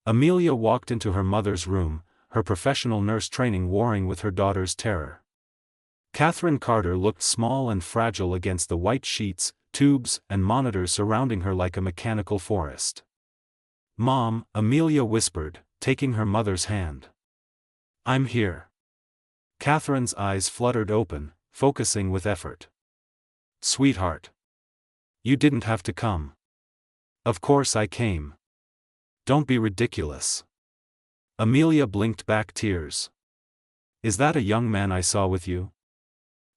Amelia walked into her mother's room, her professional nurse training warring with her daughter's terror. Catherine Carter looked small and fragile against the white sheets, tubes, and monitors surrounding her like a mechanical forest. Mom, Amelia whispered, taking her mother's hand. I'm here. Catherine's eyes fluttered open, focusing with effort. Sweetheart. You didn't have to come. Of course I came. Don't be ridiculous. Amelia blinked back tears. Is that a young man I saw with you?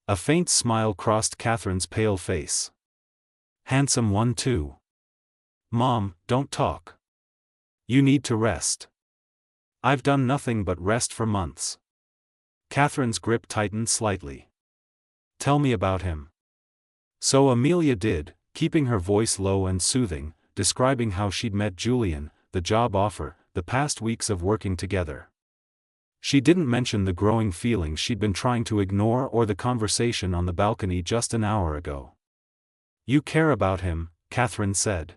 A faint smile crossed Catherine's pale face. Handsome one too. Mom, don't talk. You need to rest. I've done nothing but rest for months. Catherine's grip tightened slightly. Tell me about him. So Amelia did, keeping her voice low and soothing, describing how she'd met Julian, the job offer, the past weeks of working together. She didn't mention the growing feelings she'd been trying to ignore or the conversation on the balcony just an hour ago. You care about him, Catherine said.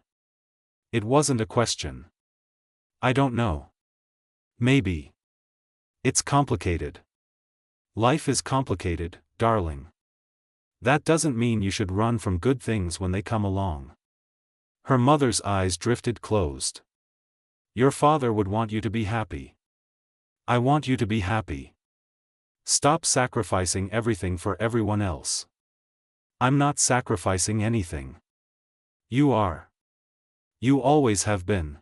It wasn't a question. I don't know. Maybe. It's complicated. Life is complicated, darling. That doesn't mean you should run from good things when they come along. Her mother's eyes drifted closed. Your father would want you to be happy. I want you to be happy. Stop sacrificing everything for everyone else. I'm not sacrificing anything. You are. You always have been.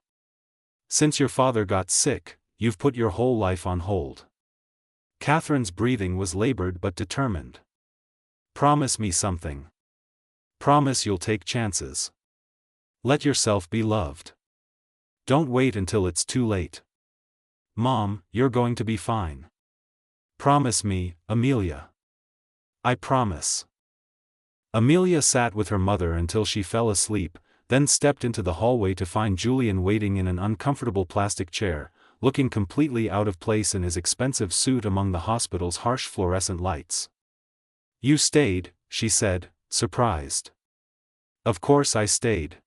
Since your father got sick, you've put your whole life on hold. Catherine's breathing was labored but determined. Promise me something. Promise you'll take chances. Let yourself be loved. Don't wait until it's too late. Mom, you're going to be fine. Promise me, Amelia. I promise. Amelia sat with her mother until she fell asleep, then stepped into the hallway to find Julian waiting in an uncomfortable plastic chair, looking completely out of place in his expensive suit among the hospital's harsh fluorescent lights. You stayed, she said, surprised. Of course I stayed.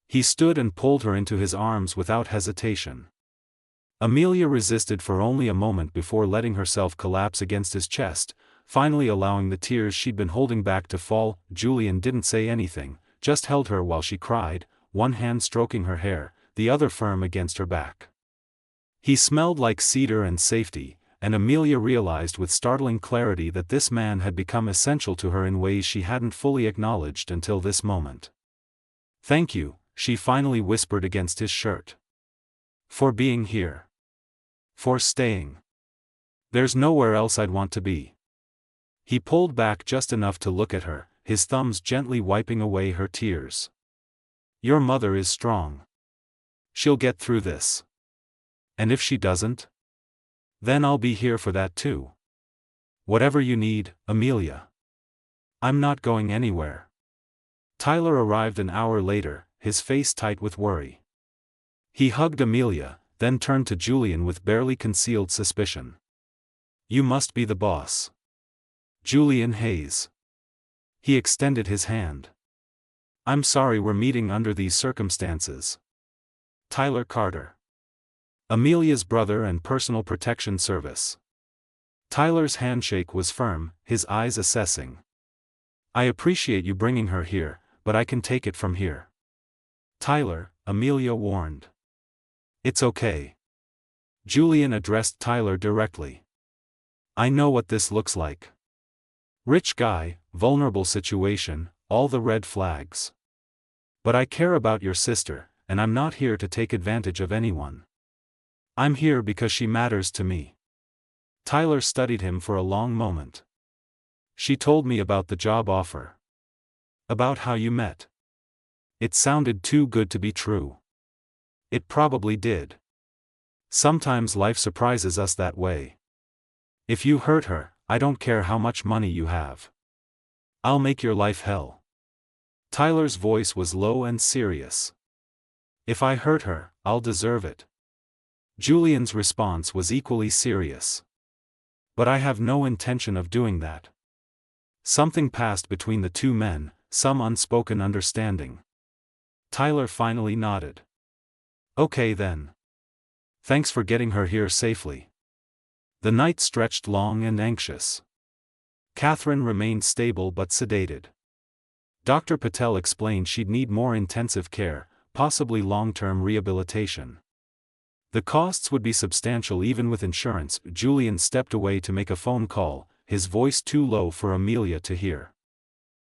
He stood and pulled her into his arms without hesitation. Amelia resisted for only a moment before letting herself collapse against his chest, finally allowing the tears she'd been holding back to fall. Julian didn't say anything, just held her while she cried, one hand stroking her hair, the other firm against her back. He smelled like cedar and safety, and Amelia realized with startling clarity that this man had become essential to her in ways she hadn't fully acknowledged until this moment. Thank you, she finally whispered against his shirt. For being here. For staying. There's nowhere else I'd want to be. He pulled back just enough to look at her, his thumbs gently wiping away her tears. Your mother is strong. She'll get through this. And if she doesn't? Then I'll be here for that too. Whatever you need, Amelia. I'm not going anywhere. Tyler arrived an hour later, his face tight with worry. He hugged Amelia, then turned to Julian with barely concealed suspicion. You must be the boss. Julian Hayes. He extended his hand. I'm sorry we're meeting under these circumstances. Tyler Carter. Amelia's brother and personal protection service. Tyler's handshake was firm, his eyes assessing. I appreciate you bringing her here, but I can take it from here. Tyler, Amelia warned. It's okay. Julian addressed Tyler directly. I know what this looks like. Rich guy, vulnerable situation, all the red flags. But I care about your sister, and I'm not here to take advantage of anyone. I'm here because she matters to me. Tyler studied him for a long moment. She told me about the job offer. About how you met. It sounded too good to be true. It probably did. Sometimes life surprises us that way. If you hurt her, I don't care how much money you have. I'll make your life hell. Tyler's voice was low and serious. If I hurt her, I'll deserve it. Julian's response was equally serious. But I have no intention of doing that. Something passed between the two men, some unspoken understanding. Tyler finally nodded. Okay then. Thanks for getting her here safely. The night stretched long and anxious. Catherine remained stable but sedated. Dr. Patel explained she'd need more intensive care, possibly long-term rehabilitation. The costs would be substantial even with insurance. Julian stepped away to make a phone call, his voice too low for Amelia to hear.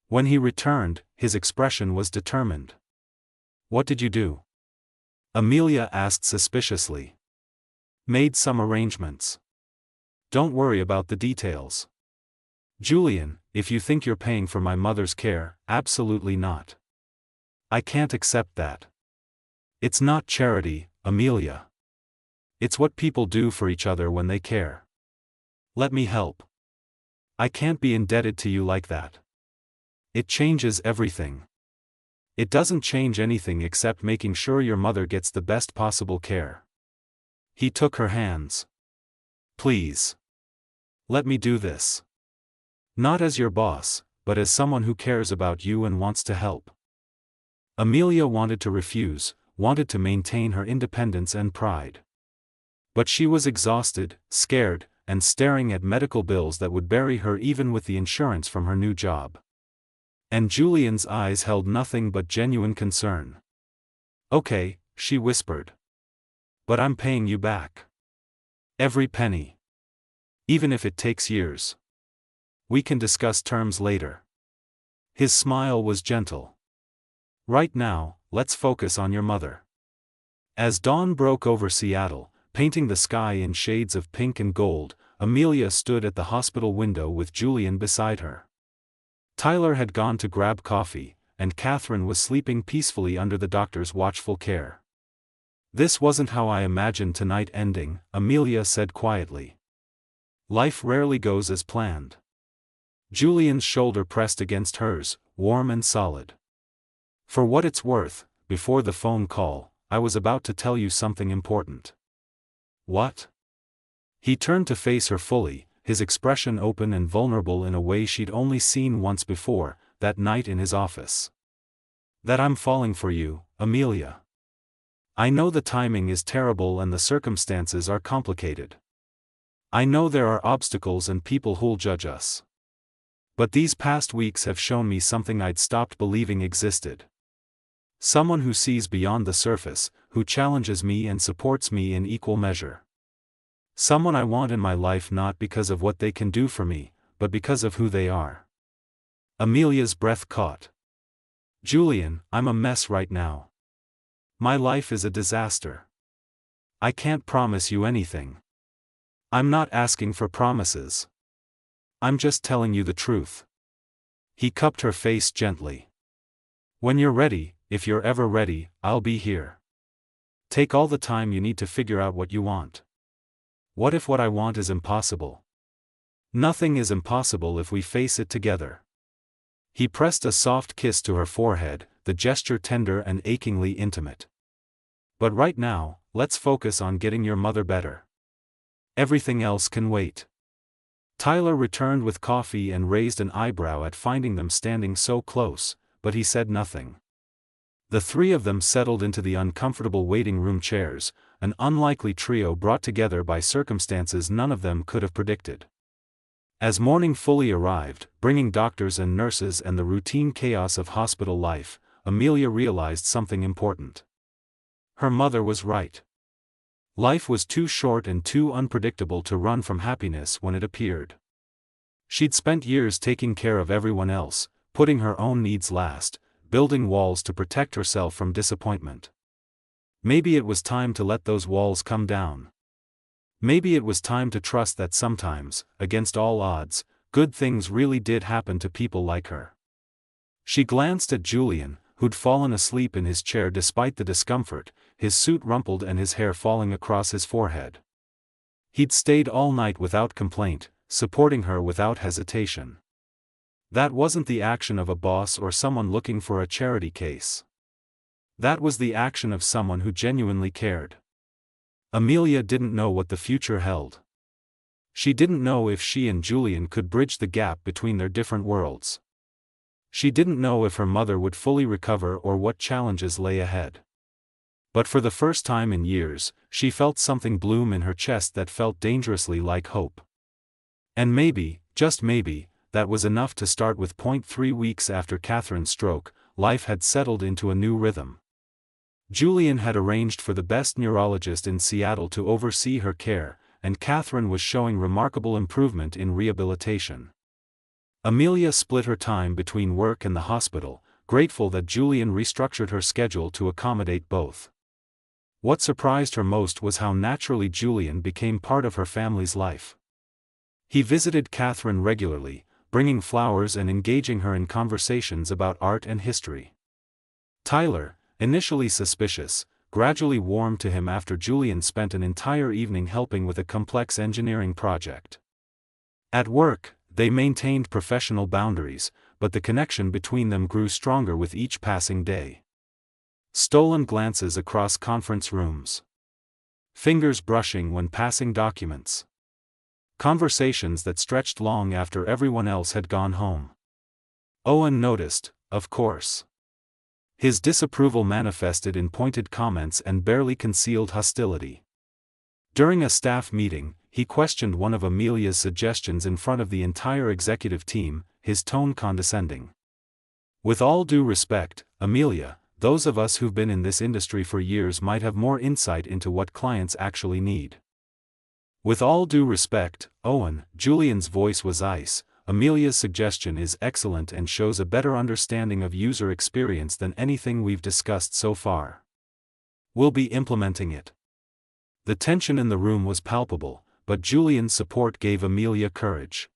When he returned, his expression was determined. What did you do? Amelia asked suspiciously. Made some arrangements. Don't worry about the details. Julian, if you think you're paying for my mother's care, absolutely not. I can't accept that. It's not charity, Amelia. It's what people do for each other when they care. Let me help. I can't be indebted to you like that. It changes everything. It doesn't change anything except making sure your mother gets the best possible care. He took her hands. Please. Let me do this. Not as your boss, but as someone who cares about you and wants to help. Amelia wanted to refuse, wanted to maintain her independence and pride. But she was exhausted, scared, and staring at medical bills that would bury her even with the insurance from her new job. And Julian's eyes held nothing but genuine concern. Okay, she whispered. But I'm paying you back. Every penny. Even if it takes years. We can discuss terms later. His smile was gentle. Right now, let's focus on your mother. As dawn broke over Seattle, painting the sky in shades of pink and gold, Amelia stood at the hospital window with Julian beside her. Tyler had gone to grab coffee, and Catherine was sleeping peacefully under the doctor's watchful care. "This wasn't how I imagined tonight ending," Amelia said quietly. "Life rarely goes as planned." Julian's shoulder pressed against hers, warm and solid. "For what it's worth, before the phone call, I was about to tell you something important." "What?" He turned to face her fully, his expression open and vulnerable in a way she'd only seen once before, that night in his office. "That I'm falling for you, Amelia. I know the timing is terrible and the circumstances are complicated. I know there are obstacles and people who'll judge us. But these past weeks have shown me something I'd stopped believing existed. Someone who sees beyond the surface, who challenges me and supports me in equal measure. Someone I want in my life not because of what they can do for me, but because of who they are." Amelia's breath caught. "Julian, I'm a mess right now. My life is a disaster. I can't promise you anything. I'm not asking for promises. I'm just telling you the truth." He cupped her face gently. "When you're ready, if you're ever ready, I'll be here. Take all the time you need to figure out what you want. What if what I want is impossible? Nothing is impossible if we face it together." He pressed a soft kiss to her forehead, the gesture tender and achingly intimate. "But right now, let's focus on getting your mother better. Everything else can wait." Tyler returned with coffee and raised an eyebrow at finding them standing so close, but he said nothing. The three of them settled into the uncomfortable waiting room chairs, an unlikely trio brought together by circumstances none of them could have predicted. As morning fully arrived, bringing doctors and nurses and the routine chaos of hospital life, Amelia realized something important. Her mother was right. Life was too short and too unpredictable to run from happiness when it appeared. She'd spent years taking care of everyone else, putting her own needs last, building walls to protect herself from disappointment. Maybe it was time to let those walls come down. Maybe it was time to trust that sometimes, against all odds, good things really did happen to people like her. She glanced at Julian, who'd fallen asleep in his chair despite the discomfort, his suit rumpled and his hair falling across his forehead. He'd stayed all night without complaint, supporting her without hesitation. That wasn't the action of a boss or someone looking for a charity case. That was the action of someone who genuinely cared. Amelia didn't know what the future held. She didn't know if she and Julian could bridge the gap between their different worlds. She didn't know if her mother would fully recover or what challenges lay ahead. But for the first time in years, she felt something bloom in her chest that felt dangerously like hope. And maybe, just maybe, that was enough to start with. 3 weeks after Catherine's stroke, life had settled into a new rhythm. Julian had arranged for the best neurologist in Seattle to oversee her care, and Catherine was showing remarkable improvement in rehabilitation. Amelia split her time between work and the hospital, grateful that Julian restructured her schedule to accommodate both. What surprised her most was how naturally Julian became part of her family's life. He visited Catherine regularly, bringing flowers and engaging her in conversations about art and history. Tyler, initially suspicious, gradually warmed to him after Julian spent an entire evening helping with a complex engineering project. At work, they maintained professional boundaries, but the connection between them grew stronger with each passing day. Stolen glances across conference rooms. Fingers brushing when passing documents. Conversations that stretched long after everyone else had gone home. Owen noticed, of course. His disapproval manifested in pointed comments and barely concealed hostility. During a staff meeting, he questioned one of Amelia's suggestions in front of the entire executive team, his tone condescending. "With all due respect, Amelia, those of us who've been in this industry for years might have more insight into what clients actually need." "With all due respect, Owen," Julian's voice was ice, "Amelia's suggestion is excellent and shows a better understanding of user experience than anything we've discussed so far. We'll be implementing it." The tension in the room was palpable, but Julian's support gave Amelia courage.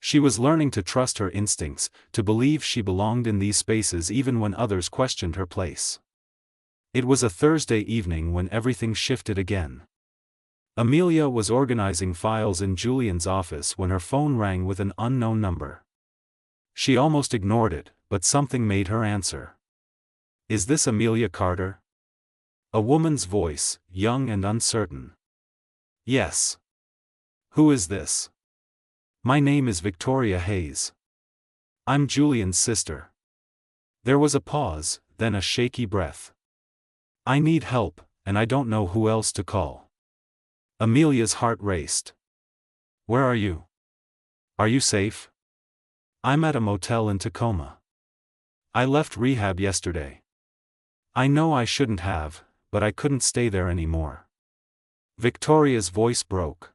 She was learning to trust her instincts, to believe she belonged in these spaces even when others questioned her place. It was a Thursday evening when everything shifted again. Amelia was organizing files in Julian's office when her phone rang with an unknown number. She almost ignored it, but something made her answer. "Is this Amelia Carter?" A woman's voice, young and uncertain. "Yes." "Who is this?" "My name is Victoria Hayes. I'm Julian's sister." There was a pause, then a shaky breath. "I need help, and I don't know who else to call." Amelia's heart raced. "Where are you? Are you safe?" "I'm at a motel in Tacoma. I left rehab yesterday. I know I shouldn't have, but I couldn't stay there anymore." Victoria's voice broke.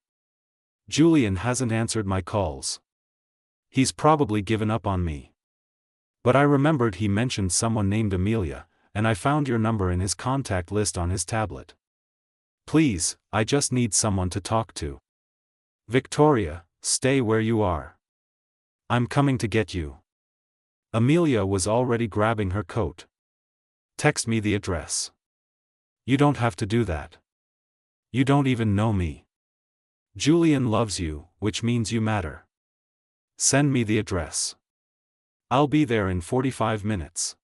"Julian hasn't answered my calls. He's probably given up on me. But I remembered he mentioned someone named Amelia, and I found your number in his contact list on his tablet. Please, I just need someone to talk to." "Victoria, stay where you are. I'm coming to get you." Amelia was already grabbing her coat. "Text me the address." "You don't have to do that. You don't even know me. Julian loves you, which means you matter. Send me the address. I'll be there in 45 minutes.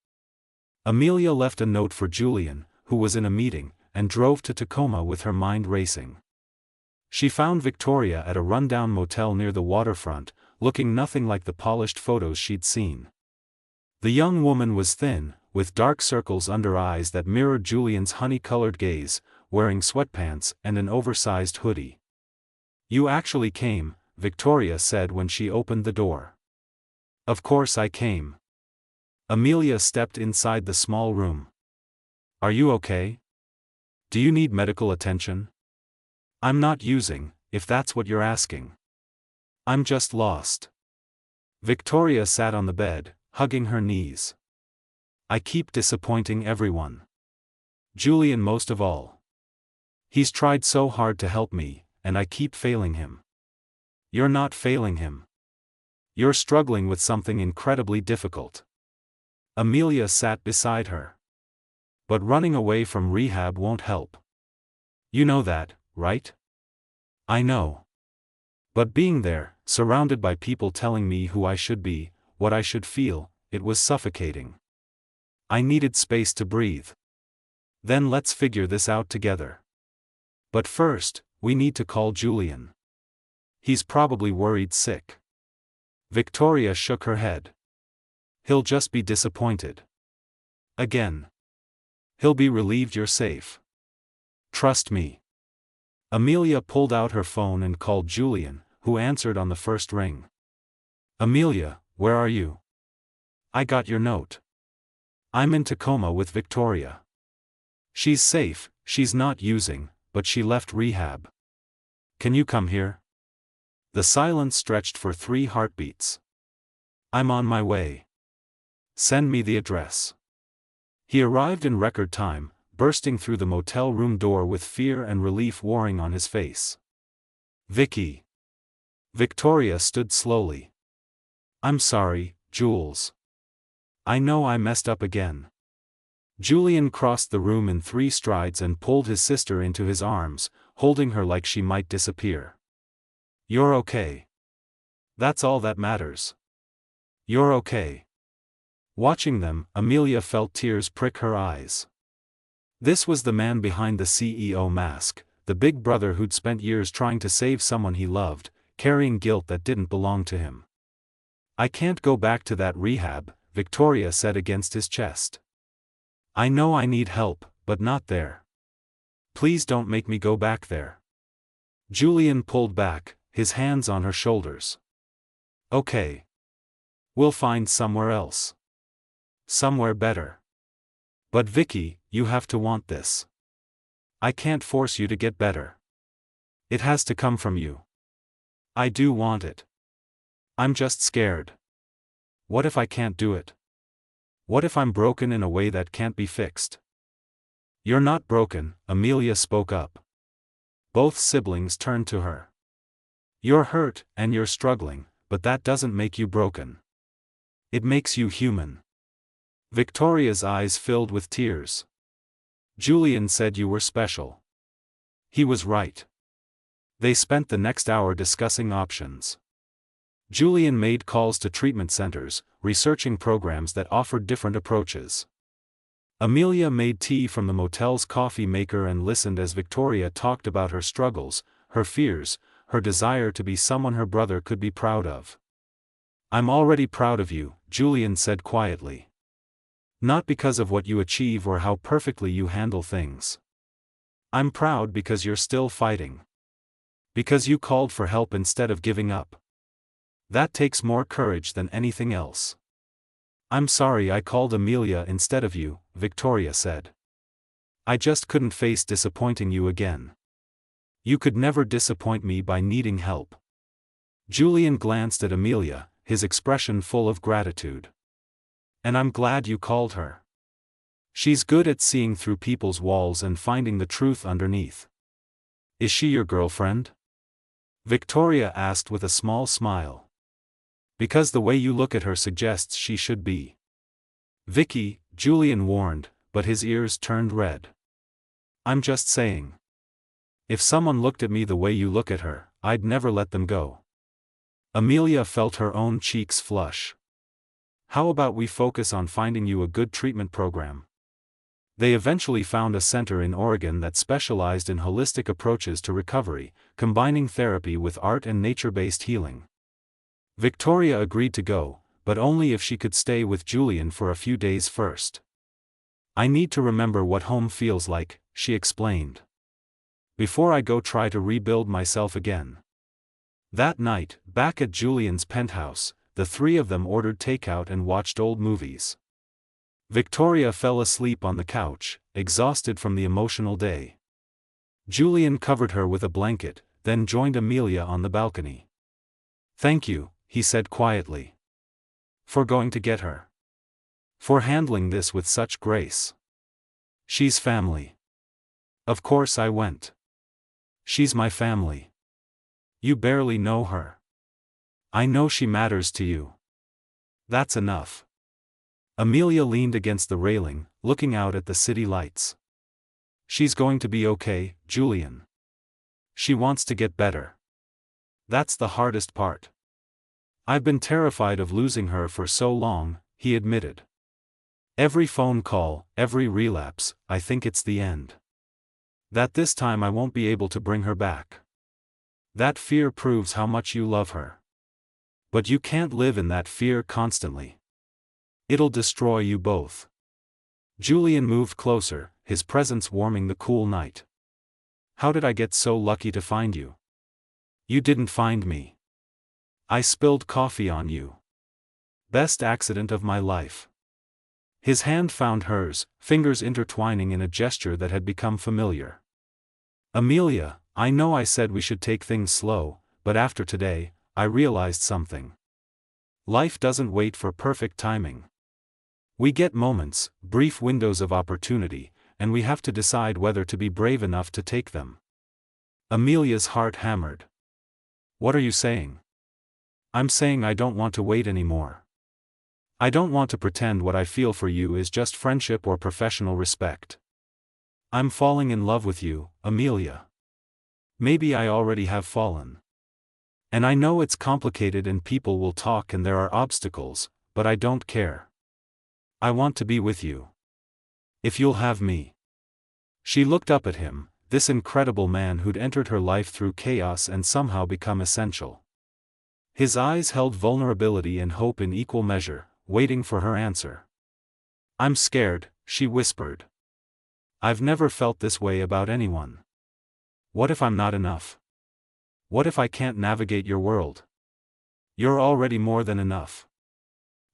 Amelia left a note for Julian, who was in a meeting, and drove to Tacoma with her mind racing. She found Victoria at a rundown motel near the waterfront, looking nothing like the polished photos she'd seen. The young woman was thin, with dark circles under eyes that mirrored Julian's honey-colored gaze, wearing sweatpants and an oversized hoodie. "You actually came," Victoria said when she opened the door. "Of course I came." Amelia stepped inside the small room. "Are you okay? Do you need medical attention?" "I'm not using, if that's what you're asking. I'm just lost." Victoria sat on the bed, hugging her knees. "I keep disappointing everyone. Julian most of all. He's tried so hard to help me, and I keep failing him." "You're not failing him. You're struggling with something incredibly difficult." Amelia sat beside her. "But running away from rehab won't help. You know that, right?" "I know. But being there, surrounded by people telling me who I should be, what I should feel, it was suffocating. I needed space to breathe. Then let's figure this out together. But first, we need to call Julian. He's probably worried sick." Victoria shook her head. "He'll just be disappointed. Again. He'll be relieved you're safe. Trust me." Amelia pulled out her phone and called Julian, who answered on the first ring. "Amelia, where are you? I got your note. I'm in Tacoma with Victoria. She's safe, she's not using, but she left rehab. Can you come here?" The silence stretched for 3 heartbeats. "I'm on my way. Send me the address." He arrived in record time, bursting through the motel room door with fear and relief warring on his face. "Vicky." Victoria stood slowly. "I'm sorry, Jules. I know I messed up again." Julian crossed the room in 3 strides and pulled his sister into his arms, holding her like she might disappear. "You're okay. That's all that matters. You're okay." Watching them, Amelia felt tears prick her eyes. This was the man behind the CEO mask, the big brother who'd spent years trying to save someone he loved, carrying guilt that didn't belong to him. "I can't go back to that rehab," Victoria said against his chest. "I know I need help, but not there. Please don't make me go back there." Julian pulled back, his hands on her shoulders. "Okay. We'll find somewhere else. Somewhere better. But Vicky, you have to want this. I can't force you to get better. It has to come from you. I do want it. I'm just scared. What if I can't do it? What if I'm broken in a way that can't be fixed?" "You're not broken," Amelia spoke up. Both siblings turned to her. "You're hurt, and you're struggling, but that doesn't make you broken. It makes you human. Victoria's eyes filled with tears. Julian said you were special. He was right. They spent the next hour discussing options. Julian made calls to treatment centers, researching programs that offered different approaches. Amelia made tea from the motel's coffee maker and listened as Victoria talked about her struggles, her fears, her desire to be someone her brother could be proud of. "I'm already proud of you," Julian said quietly. "Not because of what you achieve or how perfectly you handle things. I'm proud because you're still fighting. Because you called for help instead of giving up. That takes more courage than anything else." "I'm sorry I called Amelia instead of you," Victoria said. "I just couldn't face disappointing you again." "You could never disappoint me by needing help." Julian glanced at Amelia, his expression full of gratitude. "And I'm glad you called her. She's good at seeing through people's walls and finding the truth underneath." "Is she your girlfriend?" Victoria asked with a small smile. "Because the way you look at her suggests she should be." "Vicky," Julian warned, but his ears turned red. "I'm just saying. If someone looked at me the way you look at her, I'd never let them go." Amelia felt her own cheeks flush. "How about we focus on finding you a good treatment program?" They eventually found a center in Oregon that specialized in holistic approaches to recovery, combining therapy with art and nature-based healing. Victoria agreed to go, but only if she could stay with Julian for a few days first. "I need to remember what home feels like," she explained. "Before I go try to rebuild myself again." That night, back at Julian's penthouse, the three of them ordered takeout and watched old movies. Victoria fell asleep on the couch, exhausted from the emotional day. Julian covered her with a blanket, then joined Amelia on the balcony. "Thank you," he said quietly. "For going to get her. For handling this with such grace. She's family." "Of course I went. She's my family. You barely know her. I know she matters to you. That's enough." Amelia leaned against the railing, looking out at the city lights. "She's going to be okay, Julian. She wants to get better. That's the hardest part. I've been terrified of losing her for so long," he admitted. "Every phone call, every relapse, I think it's the end. That this time I won't be able to bring her back. That fear proves how much you love her. But you can't live in that fear constantly. It'll destroy you both." Julian moved closer, his presence warming the cool night. "How did I get so lucky to find you?" "You didn't find me. I spilled coffee on you. Best accident of my life." His hand found hers, fingers intertwining in a gesture that had become familiar. "Amelia, I know I said we should take things slow, but after today, I realized something. Life doesn't wait for perfect timing. We get moments, brief windows of opportunity, and we have to decide whether to be brave enough to take them." Amelia's heart hammered. "What are you saying?" "I'm saying I don't want to wait anymore. I don't want to pretend what I feel for you is just friendship or professional respect. I'm falling in love with you, Amelia. Maybe I already have fallen. And I know it's complicated and people will talk and there are obstacles, but I don't care. I want to be with you. If you'll have me." She looked up at him, this incredible man who'd entered her life through chaos and somehow become essential. His eyes held vulnerability and hope in equal measure, waiting for her answer. "I'm scared," she whispered. "I've never felt this way about anyone. What if I'm not enough? What if I can't navigate your world? You're already more than enough.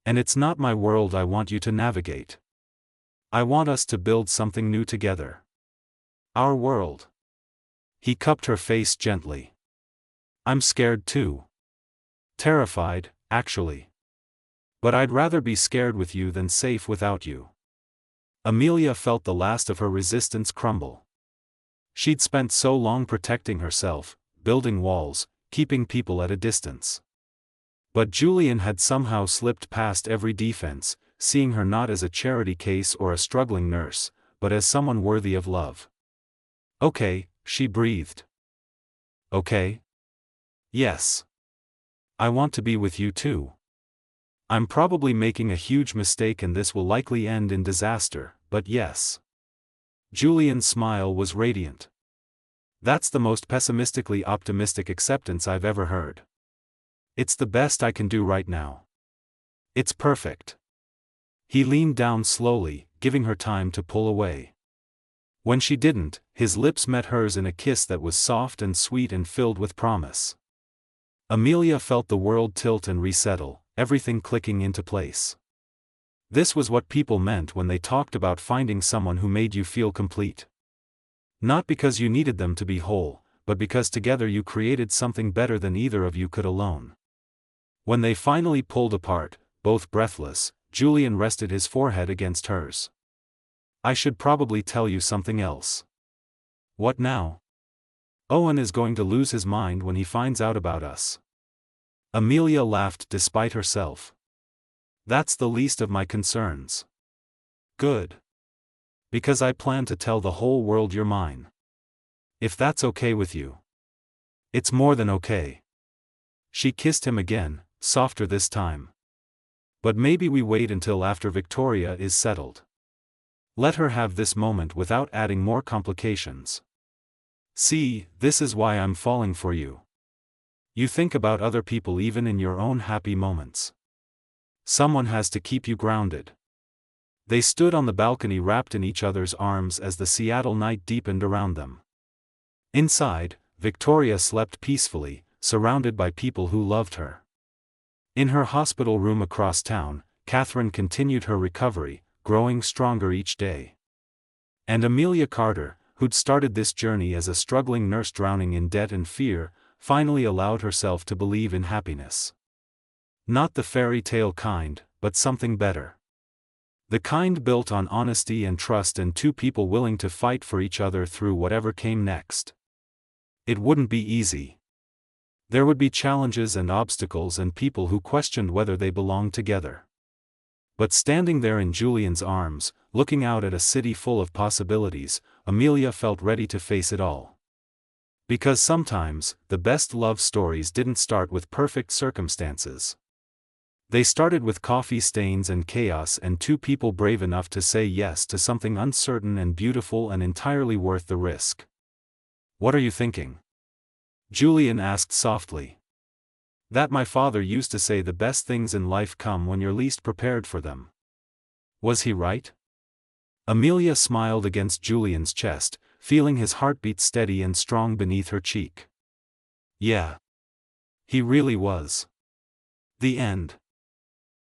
And it's not my world I want you to navigate. I want us to build something new together. Our world." He cupped her face gently. "I'm scared too. Terrified, actually. But I'd rather be scared with you than safe without you." Amelia felt the last of her resistance crumble. She'd spent so long protecting herself, building walls, keeping people at a distance. But Julian had somehow slipped past every defense, seeing her not as a charity case or a struggling nurse, but as someone worthy of love. "Okay," she breathed. "Okay? Yes. I want to be with you too. I'm probably making a huge mistake and this will likely end in disaster, but yes." Julian's smile was radiant. "That's the most pessimistically optimistic acceptance I've ever heard. It's the best I can do right now. It's perfect." He leaned down slowly, giving her time to pull away. When she didn't, his lips met hers in a kiss that was soft and sweet and filled with promise. Amelia felt the world tilt and resettle, everything clicking into place. This was what people meant when they talked about finding someone who made you feel complete. Not because you needed them to be whole, but because together you created something better than either of you could alone. When they finally pulled apart, both breathless, Julian rested his forehead against hers. "I should probably tell you something else." "What now?" "Owen is going to lose his mind when he finds out about us." Amelia laughed despite herself. "That's the least of my concerns." "Good. Because I plan to tell the whole world you're mine. If that's okay with you." "It's more than okay." She kissed him again, softer this time. "But maybe we wait until after Victoria is settled. Let her have this moment without adding more complications. See, this is why I'm falling for you. You think about other people even in your own happy moments. Someone has to keep you grounded." They stood on the balcony wrapped in each other's arms as the Seattle night deepened around them. Inside, Victoria slept peacefully, surrounded by people who loved her. In her hospital room across town, Catherine continued her recovery, growing stronger each day. And Amelia Carter, who'd started this journey as a struggling nurse drowning in debt and fear, finally allowed herself to believe in happiness. Not the fairy tale kind, but something better. The kind built on honesty and trust and two people willing to fight for each other through whatever came next. It wouldn't be easy. There would be challenges and obstacles and people who questioned whether they belonged together. But standing there in Julian's arms, looking out at a city full of possibilities, Amelia felt ready to face it all. Because sometimes, the best love stories didn't start with perfect circumstances. They started with coffee stains and chaos and two people brave enough to say yes to something uncertain and beautiful and entirely worth the risk. "What are you thinking?" Julian asked softly. "That my father used to say the best things in life come when you're least prepared for them." Was he right? Amelia smiled against Julian's chest, feeling his heartbeat steady and strong beneath her cheek. Yeah. He really was. The end.